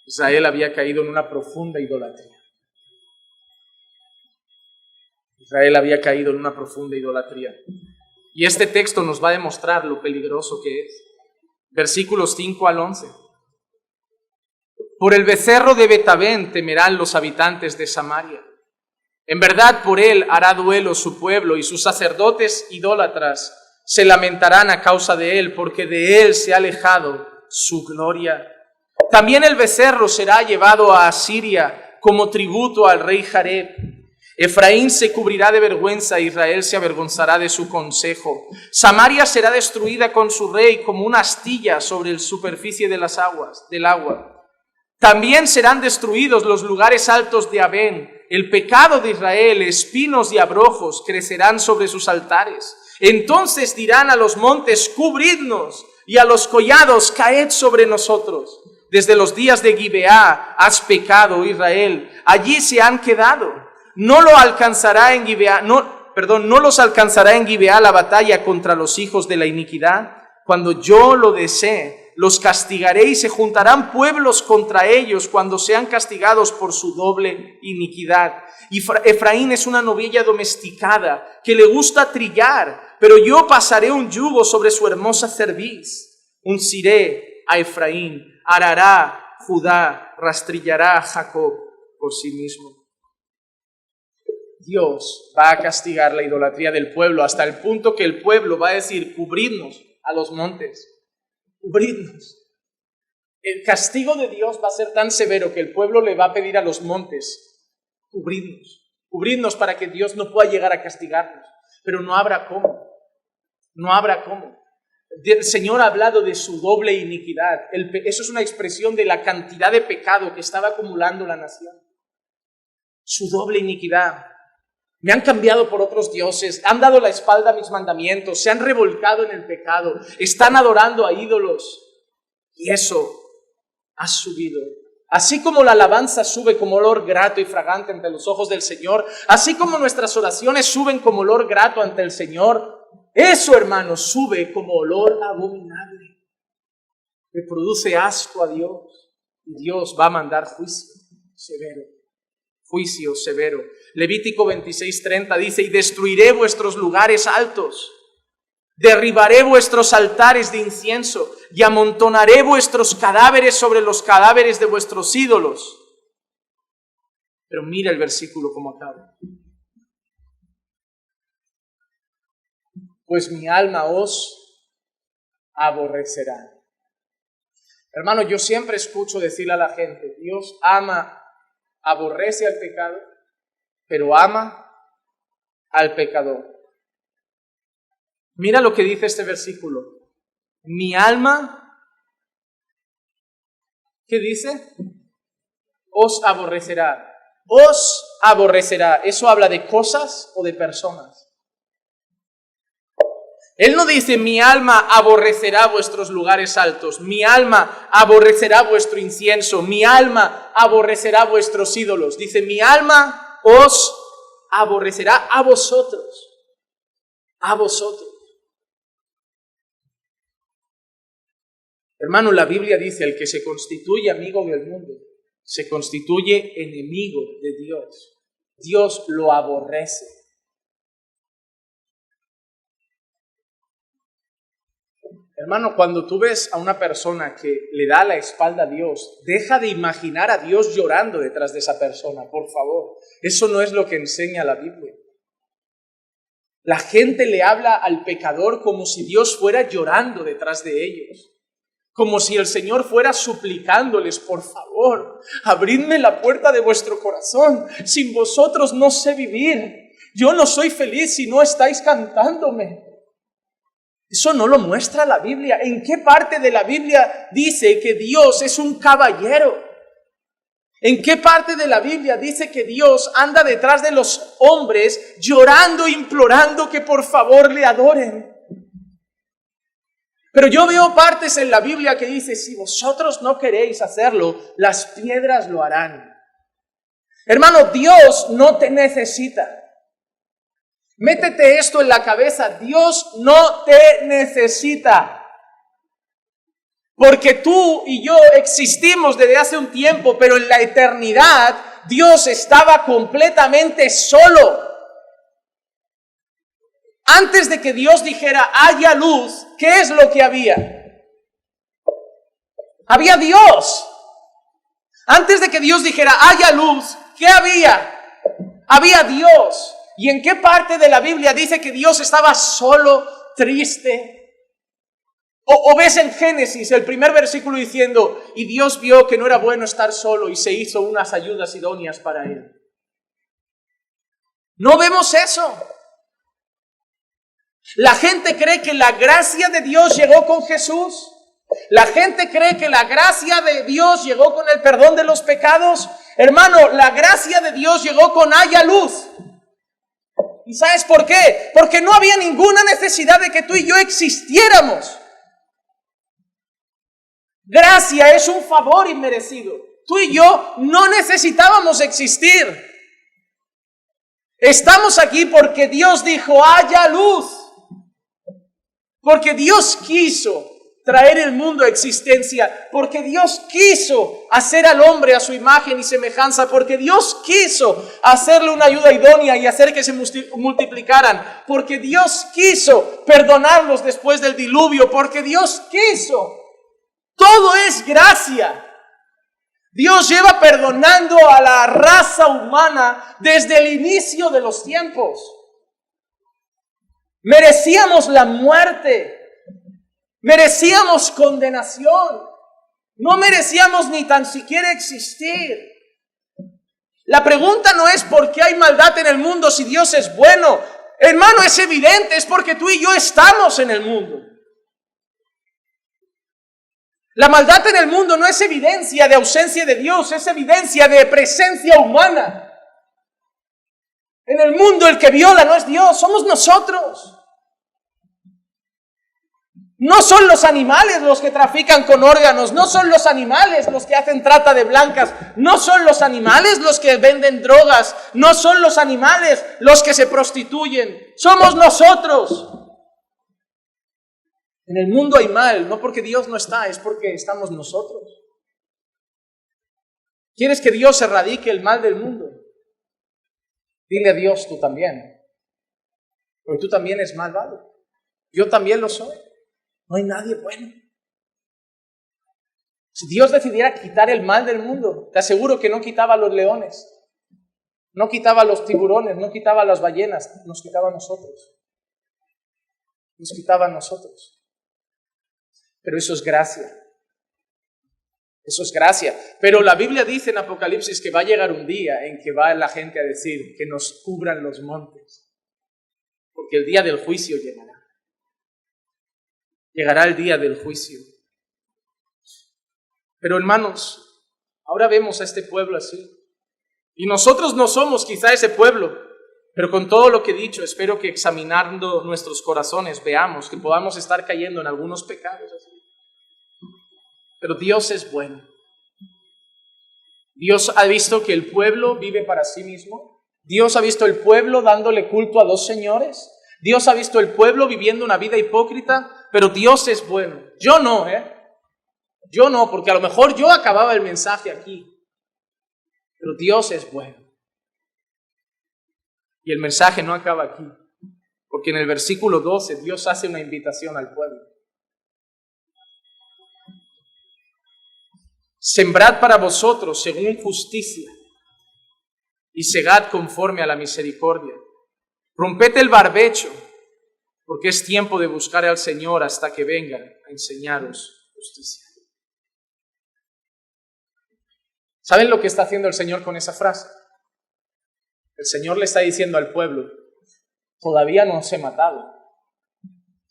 Israel había caído en una profunda idolatría. Israel había caído en una profunda idolatría. Y este texto nos va a demostrar lo peligroso que es. Versículos 5 al 11. Por el becerro de Betabén temerán los habitantes de Samaria. En verdad por él hará duelo su pueblo y sus sacerdotes idólatras se lamentarán a causa de él, porque de él se ha alejado su gloria. También el becerro será llevado a Asiria como tributo al rey Jareb. Efraín se cubrirá de vergüenza, Israel se avergonzará de su consejo. Samaria será destruida con su rey como una astilla sobre la superficie de las aguas, del agua. También serán destruidos los lugares altos de Abén. El pecado de Israel, espinos y abrojos crecerán sobre sus altares. Entonces dirán a los montes, cubridnos, y a los collados, caed sobre nosotros. Desde los días de Gibeá has pecado, Israel, allí se han quedado. No los alcanzará en Gibeá la batalla contra los hijos de la iniquidad. Cuando yo lo desee, los castigaré y se juntarán pueblos contra ellos cuando sean castigados por su doble iniquidad. Efraín es una novilla domesticada que le gusta trillar, pero yo pasaré un yugo sobre su hermosa cerviz. Unciré a Efraín, arará Judá, rastrillará a Jacob por sí mismo. Dios va a castigar la idolatría del pueblo hasta el punto que el pueblo va a decir, cubridnos a los montes, cubridnos. El castigo de Dios va a ser tan severo que el pueblo le va a pedir a los montes, cubridnos para que Dios no pueda llegar a castigarnos. Pero no habrá cómo, no habrá cómo. El Señor ha hablado de su doble iniquidad. Eso es una expresión de la cantidad de pecado que estaba acumulando la nación. Su doble iniquidad. Me han cambiado por otros dioses, han dado la espalda a mis mandamientos, se han revolcado en el pecado, están adorando a ídolos. Y eso ha subido. Así como la alabanza sube como olor grato y fragante ante los ojos del Señor, así como nuestras oraciones suben como olor grato ante el Señor, eso, hermanos, sube como olor abominable, que produce asco a Dios. Y Dios va a mandar juicio severo. Juicio severo. Levítico 26:30 dice, y destruiré vuestros lugares altos, derribaré vuestros altares de incienso y amontonaré vuestros cadáveres sobre los cadáveres de vuestros ídolos. Pero mira el versículo como acaba. Pues mi alma os aborrecerá. Hermano, yo siempre escucho decirle a la gente, Dios aborrece al pecado, pero ama al pecador. Mira lo que dice este versículo. Mi alma, ¿qué dice? Os aborrecerá. Os aborrecerá. ¿Eso habla de cosas o de personas? Él no dice, mi alma aborrecerá vuestros lugares altos, mi alma aborrecerá vuestro incienso, mi alma aborrecerá vuestros ídolos. Dice, mi alma os aborrecerá a vosotros. a vosotros. Hermano, la Biblia dice, el que se constituye amigo del mundo, se constituye enemigo de Dios. Dios lo aborrece. Hermano, cuando tú ves a una persona que le da la espalda a Dios, deja de imaginar a Dios llorando detrás de esa persona, por favor. Eso no es lo que enseña la Biblia. La gente le habla al pecador como si Dios fuera llorando detrás de ellos. Como si el Señor fuera suplicándoles, por favor, abridme la puerta de vuestro corazón. Sin vosotros no sé vivir. Yo no soy feliz si no estáis cantándome. Eso no lo muestra la Biblia. ¿En qué parte de la Biblia dice que Dios es un caballero? ¿En qué parte de la Biblia dice que Dios anda detrás de los hombres llorando, implorando que por favor le adoren? Pero yo veo partes en la Biblia que dice, si vosotros no queréis hacerlo, las piedras lo harán. Hermano, Dios no te necesita. Métete esto en la cabeza, Dios no te necesita. Porque tú y yo existimos desde hace un tiempo, pero en la eternidad Dios estaba completamente solo. Antes de que Dios dijera, haya luz, ¿qué es lo que había? Había Dios. Antes de que Dios dijera, haya luz, ¿qué había? Había Dios. ¿Y en qué parte de la Biblia dice que Dios estaba solo, triste? O ves en Génesis el primer versículo diciendo, y Dios vio que no era bueno estar solo y se hizo unas ayudas idóneas para él. No vemos eso. La gente cree que la gracia de Dios llegó con Jesús. La gente cree que la gracia de Dios llegó con el perdón de los pecados. Hermano, la gracia de Dios llegó con haya luz. ¿Y sabes por qué? Porque no había ninguna necesidad de que tú y yo existiéramos. Gracia es un favor inmerecido. Tú y yo no necesitábamos existir. Estamos aquí porque Dios dijo, haya luz. Porque Dios quiso traer el mundo a existencia, porque Dios quiso hacer al hombre a su imagen y semejanza, porque Dios quiso hacerle una ayuda idónea y hacer que se multiplicaran, porque Dios quiso perdonarlos después del diluvio, porque Dios quiso. Todo es gracia. Dios lleva perdonando a la raza humana desde el inicio de los tiempos. Merecíamos la muerte, merecíamos condenación, no merecíamos ni tan siquiera existir. La pregunta no es por qué hay maldad en el mundo si Dios es bueno. Hermano, es evidente, es porque tú y yo estamos en el mundo. La maldad en el mundo no es evidencia de ausencia de Dios, es evidencia de presencia humana. En el mundo el que viola no es Dios, somos nosotros. No son los animales los que trafican con órganos, no son los animales los que hacen trata de blancas, no son los animales los que venden drogas, no son los animales los que se prostituyen, somos nosotros. En el mundo hay mal, no porque Dios no está, es porque estamos nosotros. ¿Quieres que Dios erradique el mal del mundo? Dile a Dios tú también, porque tú también eres malvado, yo también lo soy. No hay nadie bueno. Si Dios decidiera quitar el mal del mundo, te aseguro que no quitaba a los leones, no quitaba a los tiburones, no quitaba a las ballenas, nos quitaba a nosotros. Nos quitaba a nosotros. Pero eso es gracia. Eso es gracia. Pero la Biblia dice en Apocalipsis que va a llegar un día en que va la gente a decir que nos cubran los montes, porque el día del juicio llegará. Llegará el día del juicio. Pero hermanos, ahora vemos a este pueblo así. Y nosotros no somos quizá ese pueblo, pero con todo lo que he dicho, espero que examinando nuestros corazones veamos que podamos estar cayendo en algunos pecados así. Pero Dios es bueno. Dios ha visto que el pueblo vive para sí mismo. Dios ha visto el pueblo dándole culto a dos señores. Dios ha visto el pueblo viviendo una vida hipócrita, pero Dios es bueno. Yo no, Yo no, porque a lo mejor yo acababa el mensaje aquí. Pero Dios es bueno. Y el mensaje no acaba aquí. Porque en el versículo 12 Dios hace una invitación al pueblo. Sembrad para vosotros según justicia y segad conforme a la misericordia. Romped el barbecho, porque es tiempo de buscar al Señor hasta que venga a enseñaros justicia. ¿Saben lo que está haciendo el Señor con esa frase? El Señor le está diciendo al pueblo, todavía no os he matado,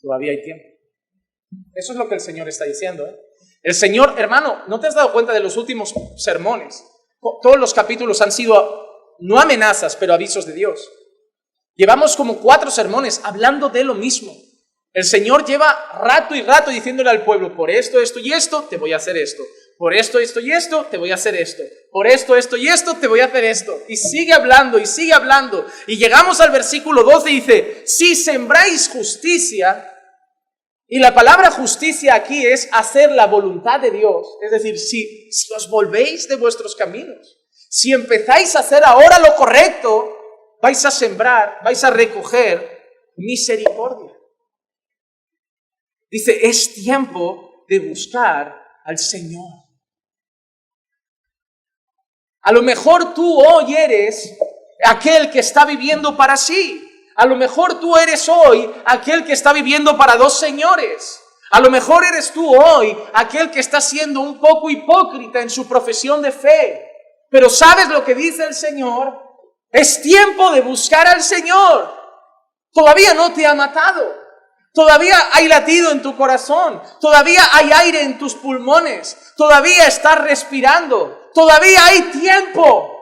todavía hay tiempo. Eso es lo que el Señor está diciendo. El Señor, hermano, ¿no te has dado cuenta de los últimos sermones? Todos los capítulos han sido no amenazas, pero avisos de Dios. Llevamos como 4 sermones hablando de lo mismo. El Señor lleva rato y rato diciéndole al pueblo, por esto, esto y esto, te voy a hacer esto. Por esto, esto y esto, te voy a hacer esto. Por esto, esto y esto, te voy a hacer esto. Y sigue hablando y sigue hablando. Y llegamos al versículo 12 y dice, si sembráis justicia, y la palabra justicia aquí es hacer la voluntad de Dios. Es decir, si os volvéis de vuestros caminos, si empezáis a hacer ahora lo correcto, vais a sembrar, vais a recoger misericordia. Dice, es tiempo de buscar al Señor. A lo mejor tú hoy eres aquel que está viviendo para sí. A lo mejor tú eres hoy aquel que está viviendo para 2 señores. A lo mejor eres tú hoy aquel que está siendo un poco hipócrita en su profesión de fe. Pero ¿sabes lo que dice el Señor? Es tiempo de buscar al Señor. Todavía no te ha matado. Todavía hay latido en tu corazón. Todavía hay aire en tus pulmones. Todavía estás respirando. Todavía hay tiempo.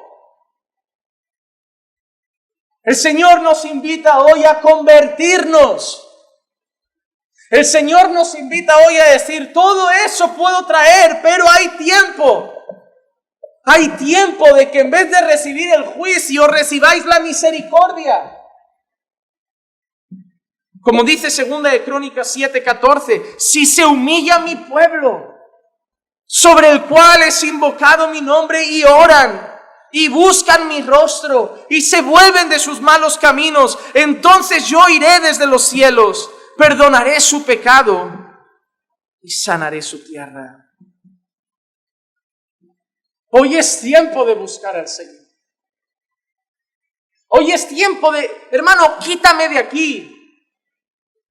El Señor nos invita hoy a convertirnos. El Señor nos invita hoy a decir, todo eso puedo traer, pero hay tiempo. Hay tiempo de que en vez de recibir el juicio, recibáis la misericordia. Como dice 2 de Crónicas 7:14, si se humilla mi pueblo, sobre el cual es invocado mi nombre, y oran, y buscan mi rostro, y se vuelven de sus malos caminos, entonces yo iré desde los cielos, perdonaré su pecado, y sanaré su tierra. Hoy es tiempo de buscar al Señor. Hoy es tiempo de, hermano, quítame de aquí.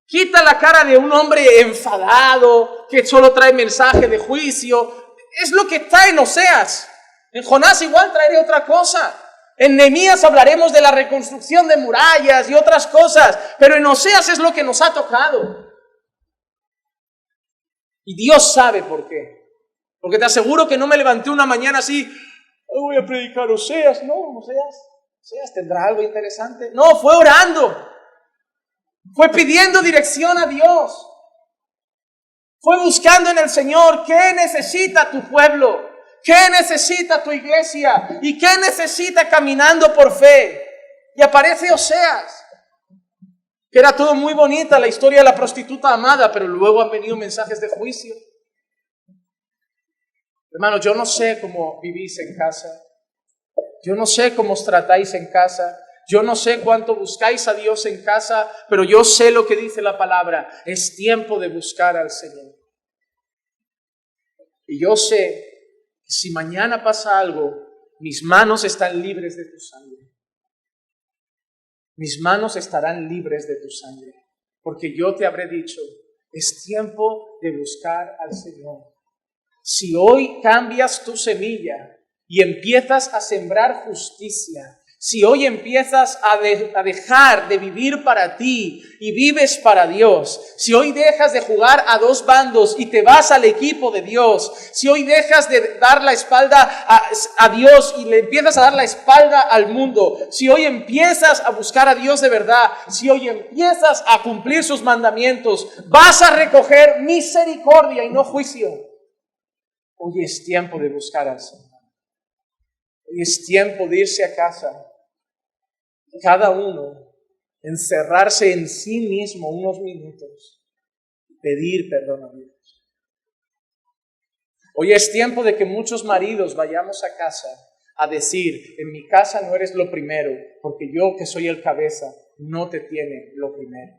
Quita la cara de un hombre enfadado, que solo trae mensaje de juicio. Es lo que está en Oseas. En Jonás igual traeré otra cosa. En Nehemías hablaremos de la reconstrucción de murallas y otras cosas. Pero en Oseas es lo que nos ha tocado. Y Dios sabe por qué. Porque te aseguro que no me levanté una mañana así, voy a predicar Oseas. No, Oseas tendrá algo interesante. No, fue orando. Fue pidiendo dirección a Dios. Fue buscando en el Señor qué necesita tu pueblo, qué necesita tu iglesia y qué necesita caminando por fe. Y aparece Oseas, que era todo muy bonita la historia de la prostituta amada, pero luego han venido mensajes de juicio. Hermanos, yo no sé cómo vivís en casa. Yo no sé cómo os tratáis en casa. Yo no sé cuánto buscáis a Dios en casa, pero yo sé lo que dice la palabra. Es tiempo de buscar al Señor. Y yo sé que si mañana pasa algo, mis manos están libres de tu sangre. Mis manos estarán libres de tu sangre. Porque yo te habré dicho, es tiempo de buscar al Señor. Si hoy cambias tu semilla y empiezas a sembrar justicia, si hoy empiezas a dejar de vivir para ti y vives para Dios, si hoy dejas de jugar a 2 bandos y te vas al equipo de Dios, si hoy dejas de dar la espalda a Dios y le empiezas a dar la espalda al mundo, si hoy empiezas a buscar a Dios de verdad, si hoy empiezas a cumplir sus mandamientos, vas a recoger misericordia y no juicio. Hoy es tiempo de buscar al Señor. Hoy es tiempo de irse a casa. Cada uno encerrarse en sí mismo unos minutos, pedir perdón a Dios. Hoy es tiempo de que muchos maridos vayamos a casa a decir, en mi casa no eres lo primero, porque yo que soy el cabeza, no te tiene lo primero.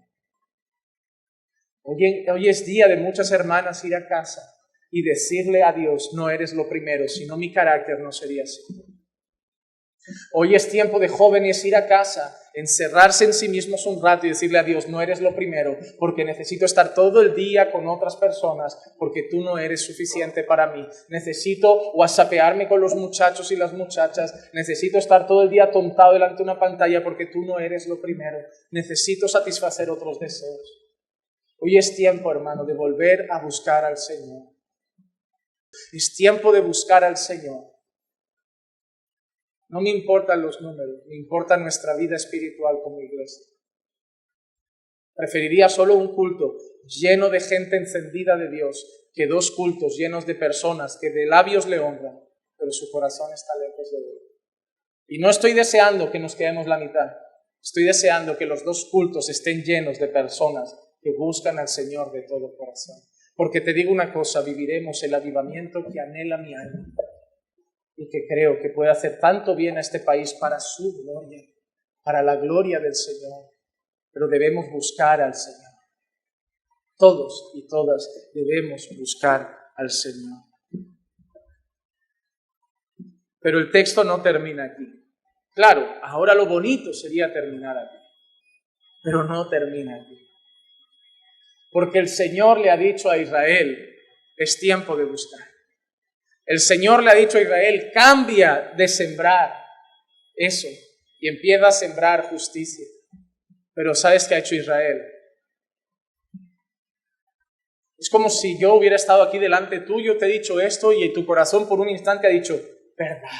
Hoy es día de muchas hermanas ir a casa y decirle a Dios, no eres lo primero, si no mi carácter no sería así. Hoy es tiempo de jóvenes ir a casa, encerrarse en sí mismos un rato y decirle a Dios, no eres lo primero, porque necesito estar todo el día con otras personas, porque tú no eres suficiente para mí. Necesito whatsappearme con los muchachos y las muchachas, necesito estar todo el día tontado delante de una pantalla, porque tú no eres lo primero. Necesito satisfacer otros deseos. Hoy es tiempo, hermano, de volver a buscar al Señor. Es tiempo de buscar al Señor. No me importan los números, me importa nuestra vida espiritual como iglesia. Preferiría solo un culto lleno de gente encendida de Dios que 2 cultos llenos de personas que de labios le honran, pero su corazón está lejos de Él. Y no estoy deseando que nos quedemos la mitad. Estoy deseando que los 2 cultos estén llenos de personas que buscan al Señor de todo corazón. Porque te digo una cosa, viviremos el avivamiento que anhela mi alma y que creo que puede hacer tanto bien a este país para su gloria, para la gloria del Señor. Pero debemos buscar al Señor. Todos y todas debemos buscar al Señor. Pero el texto no termina aquí. Claro, ahora lo bonito sería terminar aquí, pero no termina aquí. Porque el Señor le ha dicho a Israel, es tiempo de buscar. El Señor le ha dicho a Israel, cambia de sembrar eso y empieza a sembrar justicia. Pero ¿sabes qué ha hecho Israel? Es como si yo hubiera estado aquí delante tuyo, te he dicho esto y tu corazón por un instante ha dicho, verdad,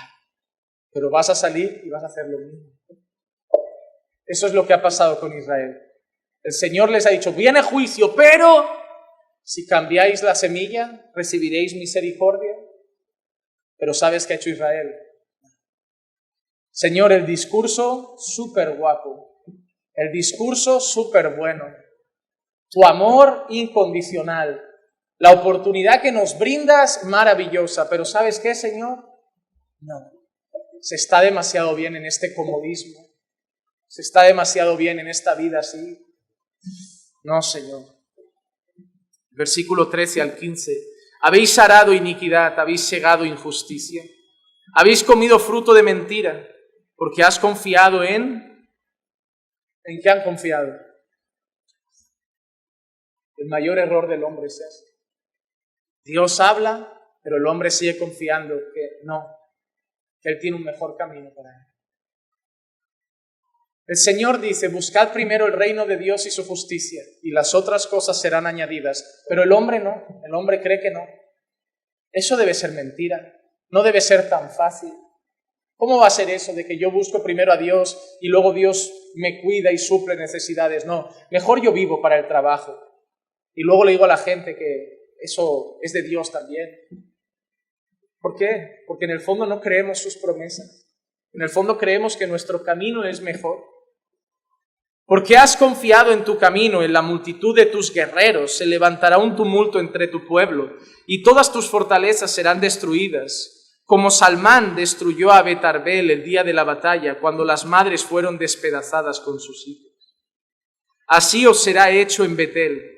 pero vas a salir y vas a hacer lo mismo. Eso es lo que ha pasado con Israel. El Señor les ha dicho, viene juicio, pero si cambiáis la semilla, recibiréis misericordia. Pero ¿sabes qué ha hecho Israel? Señor, el discurso súper guapo, el discurso súper bueno, tu amor incondicional, la oportunidad que nos brindas maravillosa, pero ¿sabes qué, Señor? No, se está demasiado bien en este comodismo, se está demasiado bien en esta vida así. No, Señor. Versículo 13 al 15. Habéis arado iniquidad, habéis segado injusticia, habéis comido fruto de mentira, porque has confiado en... ¿En qué han confiado? El mayor error del hombre es este. Dios habla, pero el hombre sigue confiando que no, que Él tiene un mejor camino para él. El Señor dice, buscad primero el reino de Dios y su justicia, y las otras cosas serán añadidas. Pero el hombre no, el hombre cree que no. Eso debe ser mentira, no debe ser tan fácil. ¿Cómo va a ser eso de que yo busco primero a Dios y luego Dios me cuida y suple necesidades? No, mejor yo vivo para el trabajo. Y luego le digo a la gente que eso es de Dios también. ¿Por qué? Porque en el fondo no creemos sus promesas. En el fondo creemos que nuestro camino es mejor. Porque has confiado en tu camino, en la multitud de tus guerreros, se levantará un tumulto entre tu pueblo, y todas tus fortalezas serán destruidas, como Salmán destruyó a Betarbel el día de la batalla, cuando las madres fueron despedazadas con sus hijos. Así os será hecho en Betel,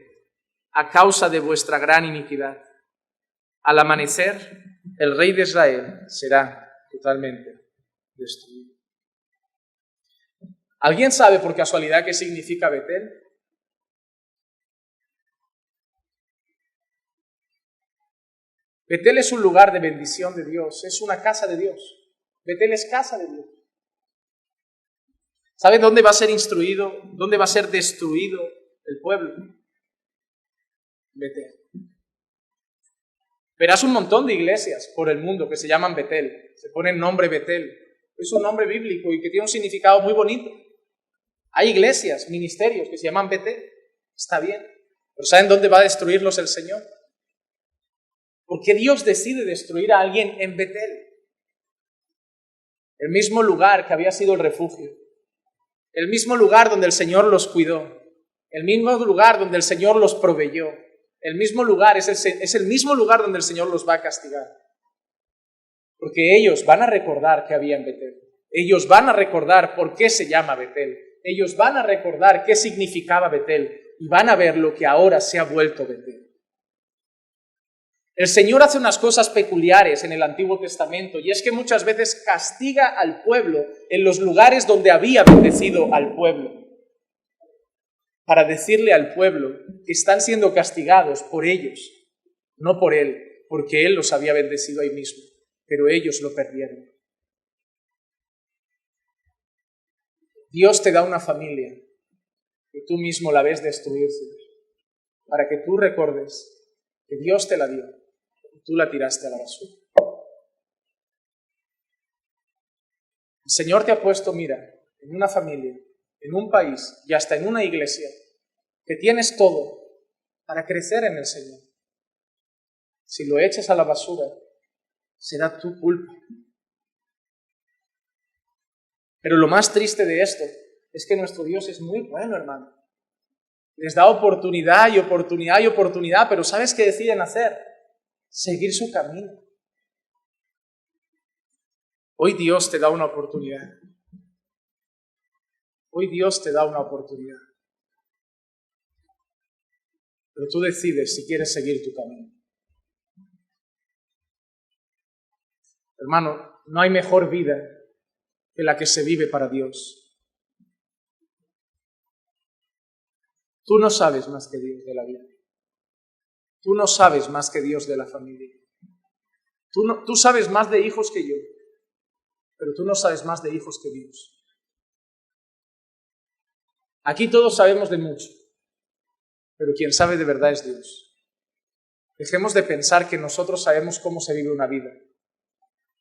a causa de vuestra gran iniquidad. Al amanecer, el rey de Israel será totalmente destruido. ¿Alguien sabe por casualidad qué significa Betel? Betel es un lugar de bendición de Dios, es una casa de Dios. Betel es casa de Dios. ¿Saben dónde va a ser instruido, dónde va a ser destruido el pueblo? Betel. Verás un montón de iglesias por el mundo que se llaman Betel, se pone el nombre Betel. Es un nombre bíblico y que tiene un significado muy bonito. Hay iglesias, ministerios que se llaman Betel, está bien, pero ¿saben dónde va a destruirlos el Señor? ¿Por qué Dios decide destruir a alguien en Betel? El mismo lugar que había sido el refugio, el mismo lugar donde el Señor los cuidó, el mismo lugar donde el Señor los proveyó, el mismo lugar, es el mismo lugar donde el Señor los va a castigar. Porque ellos van a recordar que había en Betel. Ellos van a recordar por qué se llama Betel. Ellos van a recordar qué significaba Betel y van a ver lo que ahora se ha vuelto Betel. El Señor hace unas cosas peculiares en el Antiguo Testamento, y es que muchas veces castiga al pueblo en los lugares donde había bendecido al pueblo, para decirle al pueblo que están siendo castigados por ellos, no por Él, porque Él los había bendecido ahí mismo, pero ellos lo perdieron. Dios te da una familia y tú mismo la ves destruirse, para que tú recuerdes que Dios te la dio y tú la tiraste a la basura. El Señor te ha puesto, mira, en una familia, en un país y hasta en una iglesia, que tienes todo para crecer en el Señor. Si lo echas a la basura, será tu culpa. Pero lo más triste de esto es que nuestro Dios es muy bueno, hermano. Les da oportunidad y oportunidad y oportunidad, pero ¿sabes qué deciden hacer? Seguir su camino. Hoy Dios te da una oportunidad. Hoy Dios te da una oportunidad. Pero tú decides si quieres seguir tu camino. Hermano, no hay mejor vida que la que se vive para Dios. Tú no sabes más que Dios de la vida. Tú no sabes más que Dios de la familia. Tú sabes más de hijos que yo, pero tú no sabes más de hijos que Dios. Aquí todos sabemos de mucho, pero quien sabe de verdad es Dios. Dejemos de pensar que nosotros sabemos cómo se vive una vida,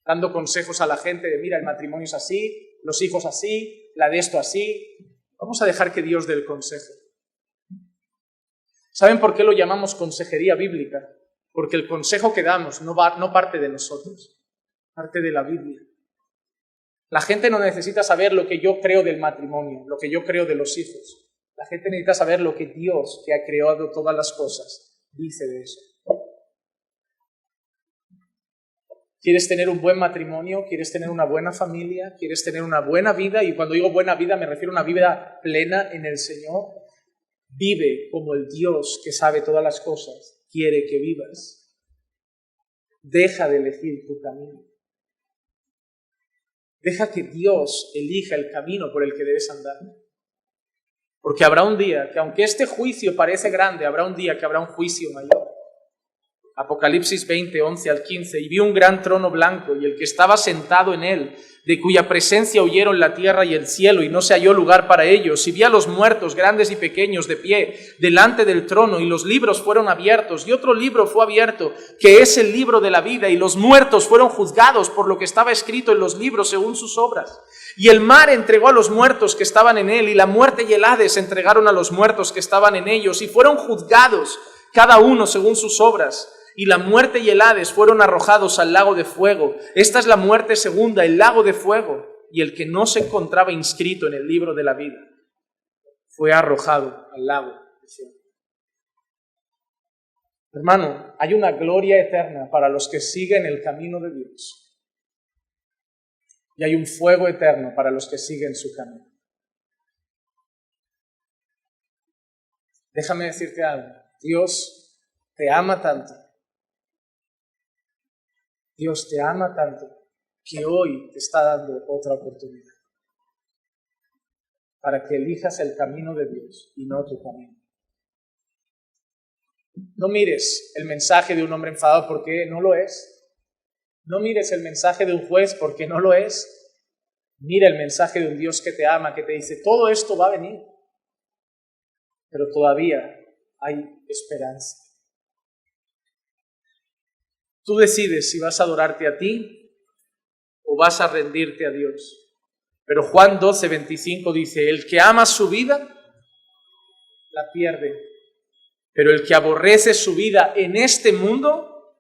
dando consejos a la gente de mira, el matrimonio es así, los hijos así, la de esto así. Vamos a dejar que Dios dé el consejo. ¿Saben por qué lo llamamos consejería bíblica? Porque el consejo que damos no parte de nosotros, parte de la Biblia. La gente no necesita saber lo que yo creo del matrimonio, lo que yo creo de los hijos. La gente necesita saber lo que Dios, que ha creado todas las cosas, dice de eso. ¿Quieres tener un buen matrimonio? ¿Quieres tener una buena familia? ¿Quieres tener una buena vida? Y cuando digo buena vida me refiero a una vida plena en el Señor. Vive como el Dios que sabe todas las cosas quiere que vivas. Deja de elegir tu camino. Deja que Dios elija el camino por el que debes andar. Porque habrá un día que aunque este juicio parece grande, habrá un día que habrá un juicio mayor. Apocalipsis 20, 11 al 15. Y vi un gran trono blanco y el que estaba sentado en él, de cuya presencia huyeron la tierra y el cielo y no se halló lugar para ellos. Y vi a los muertos, grandes y pequeños, de pie delante del trono, y los libros fueron abiertos. Y otro libro fue abierto, que es el libro de la vida, y los muertos fueron juzgados por lo que estaba escrito en los libros según sus obras. Y el mar entregó a los muertos que estaban en él, y la muerte y el Hades entregaron a los muertos que estaban en ellos, y fueron juzgados cada uno según sus obras. Y la muerte y el Hades fueron arrojados al lago de fuego. Esta es la muerte segunda, el lago de fuego. Y el que no se encontraba inscrito en el libro de la vida fue arrojado al lago de fuego. Hermano, hay una gloria eterna para los que siguen el camino de Dios. Y hay un fuego eterno para los que siguen su camino. Déjame decirte algo. Dios te ama tanto. Dios te ama tanto que hoy te está dando otra oportunidad para que elijas el camino de Dios y no tu camino. No mires el mensaje de un hombre enfadado porque no lo es. No mires el mensaje de un juez porque no lo es. Mira el mensaje de un Dios que te ama, que te dice, todo esto va a venir, pero todavía hay esperanza. Tú decides si vas a adorarte a ti o vas a rendirte a Dios. Pero Juan 12:25 dice, el que ama su vida, la pierde. Pero el que aborrece su vida en este mundo,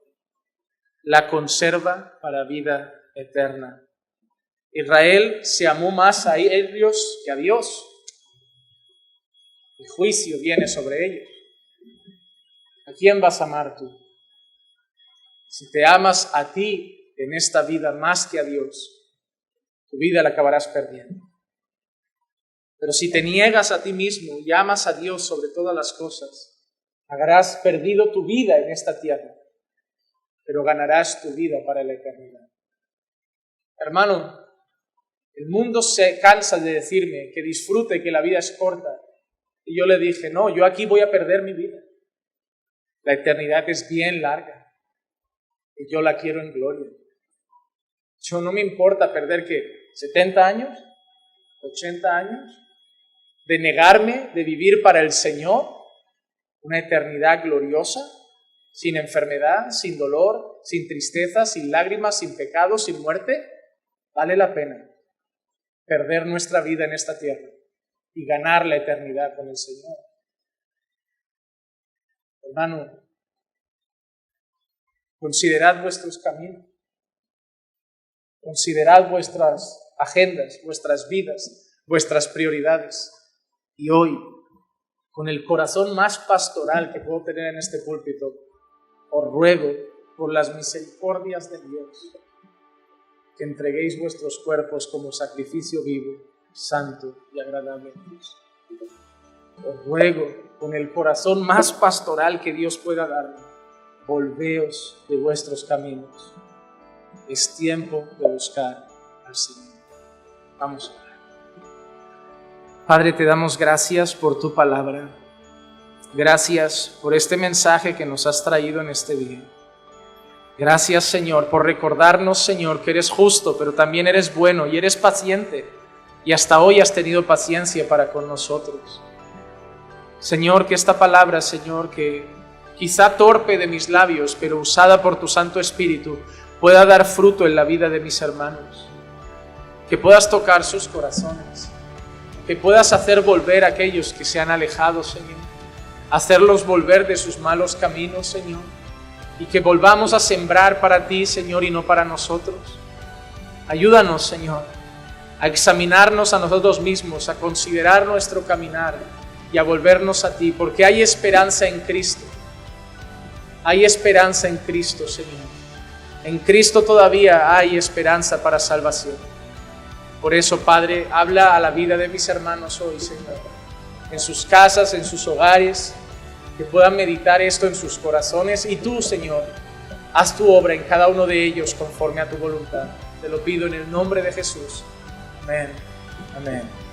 la conserva para vida eterna Israel se amó más a ellos que a Dios. El juicio viene sobre ellos. ¿A quién vas a amar tú? Si te amas a ti en esta vida más que a Dios, tu vida la acabarás perdiendo. Pero si te niegas a ti mismo y amas a Dios sobre todas las cosas, habrás perdido tu vida en esta tierra, pero ganarás tu vida para la eternidad. Hermano, el mundo se cansa de decirme que disfrute, que la vida es corta. Y yo le dije, no, yo aquí voy a perder mi vida. La eternidad es bien larga y yo la quiero en gloria. Yo no me importa perder, ¿qué? ¿70 años? ¿80 años? De negarme, de vivir para el Señor, una eternidad gloriosa, sin enfermedad, sin dolor, sin tristeza, sin lágrimas, sin pecado, sin muerte. Vale la pena perder nuestra vida en esta tierra y ganar la eternidad con el Señor. Hermano, considerad vuestros caminos, considerad vuestras agendas, vuestras vidas, vuestras prioridades. Y hoy, con el corazón más pastoral que puedo tener en este púlpito, os ruego por las misericordias de Dios que entreguéis vuestros cuerpos como sacrificio vivo, santo y agradable a Dios. Os ruego, con el corazón más pastoral que Dios pueda darme, volveos de vuestros caminos. Es tiempo de buscar al Señor. Vamos a orar. Padre, te damos gracias por tu palabra. Gracias por este mensaje que nos has traído en este día. Gracias, Señor, por recordarnos, Señor, que eres justo, pero también eres bueno y eres paciente. Y hasta hoy has tenido paciencia para con nosotros. Señor, que esta palabra, Señor, que quizá torpe de mis labios, pero usada por tu Santo Espíritu, pueda dar fruto en la vida de mis hermanos. Que puedas tocar sus corazones. Que puedas hacer volver a aquellos que se han alejado, Señor. Hacerlos volver de sus malos caminos, Señor. Y que volvamos a sembrar para ti, Señor, y no para nosotros. Ayúdanos, Señor, a examinarnos a nosotros mismos, a considerar nuestro caminar y a volvernos a ti, porque hay esperanza en Cristo. Hay esperanza en Cristo, Señor. En Cristo todavía hay esperanza para salvación. Por eso, Padre, habla a la vida de mis hermanos hoy, Señor, en sus casas, en sus hogares, que puedan meditar esto en sus corazones. Y tú, Señor, haz tu obra en cada uno de ellos conforme a tu voluntad. Te lo pido en el nombre de Jesús. Amén. Amén.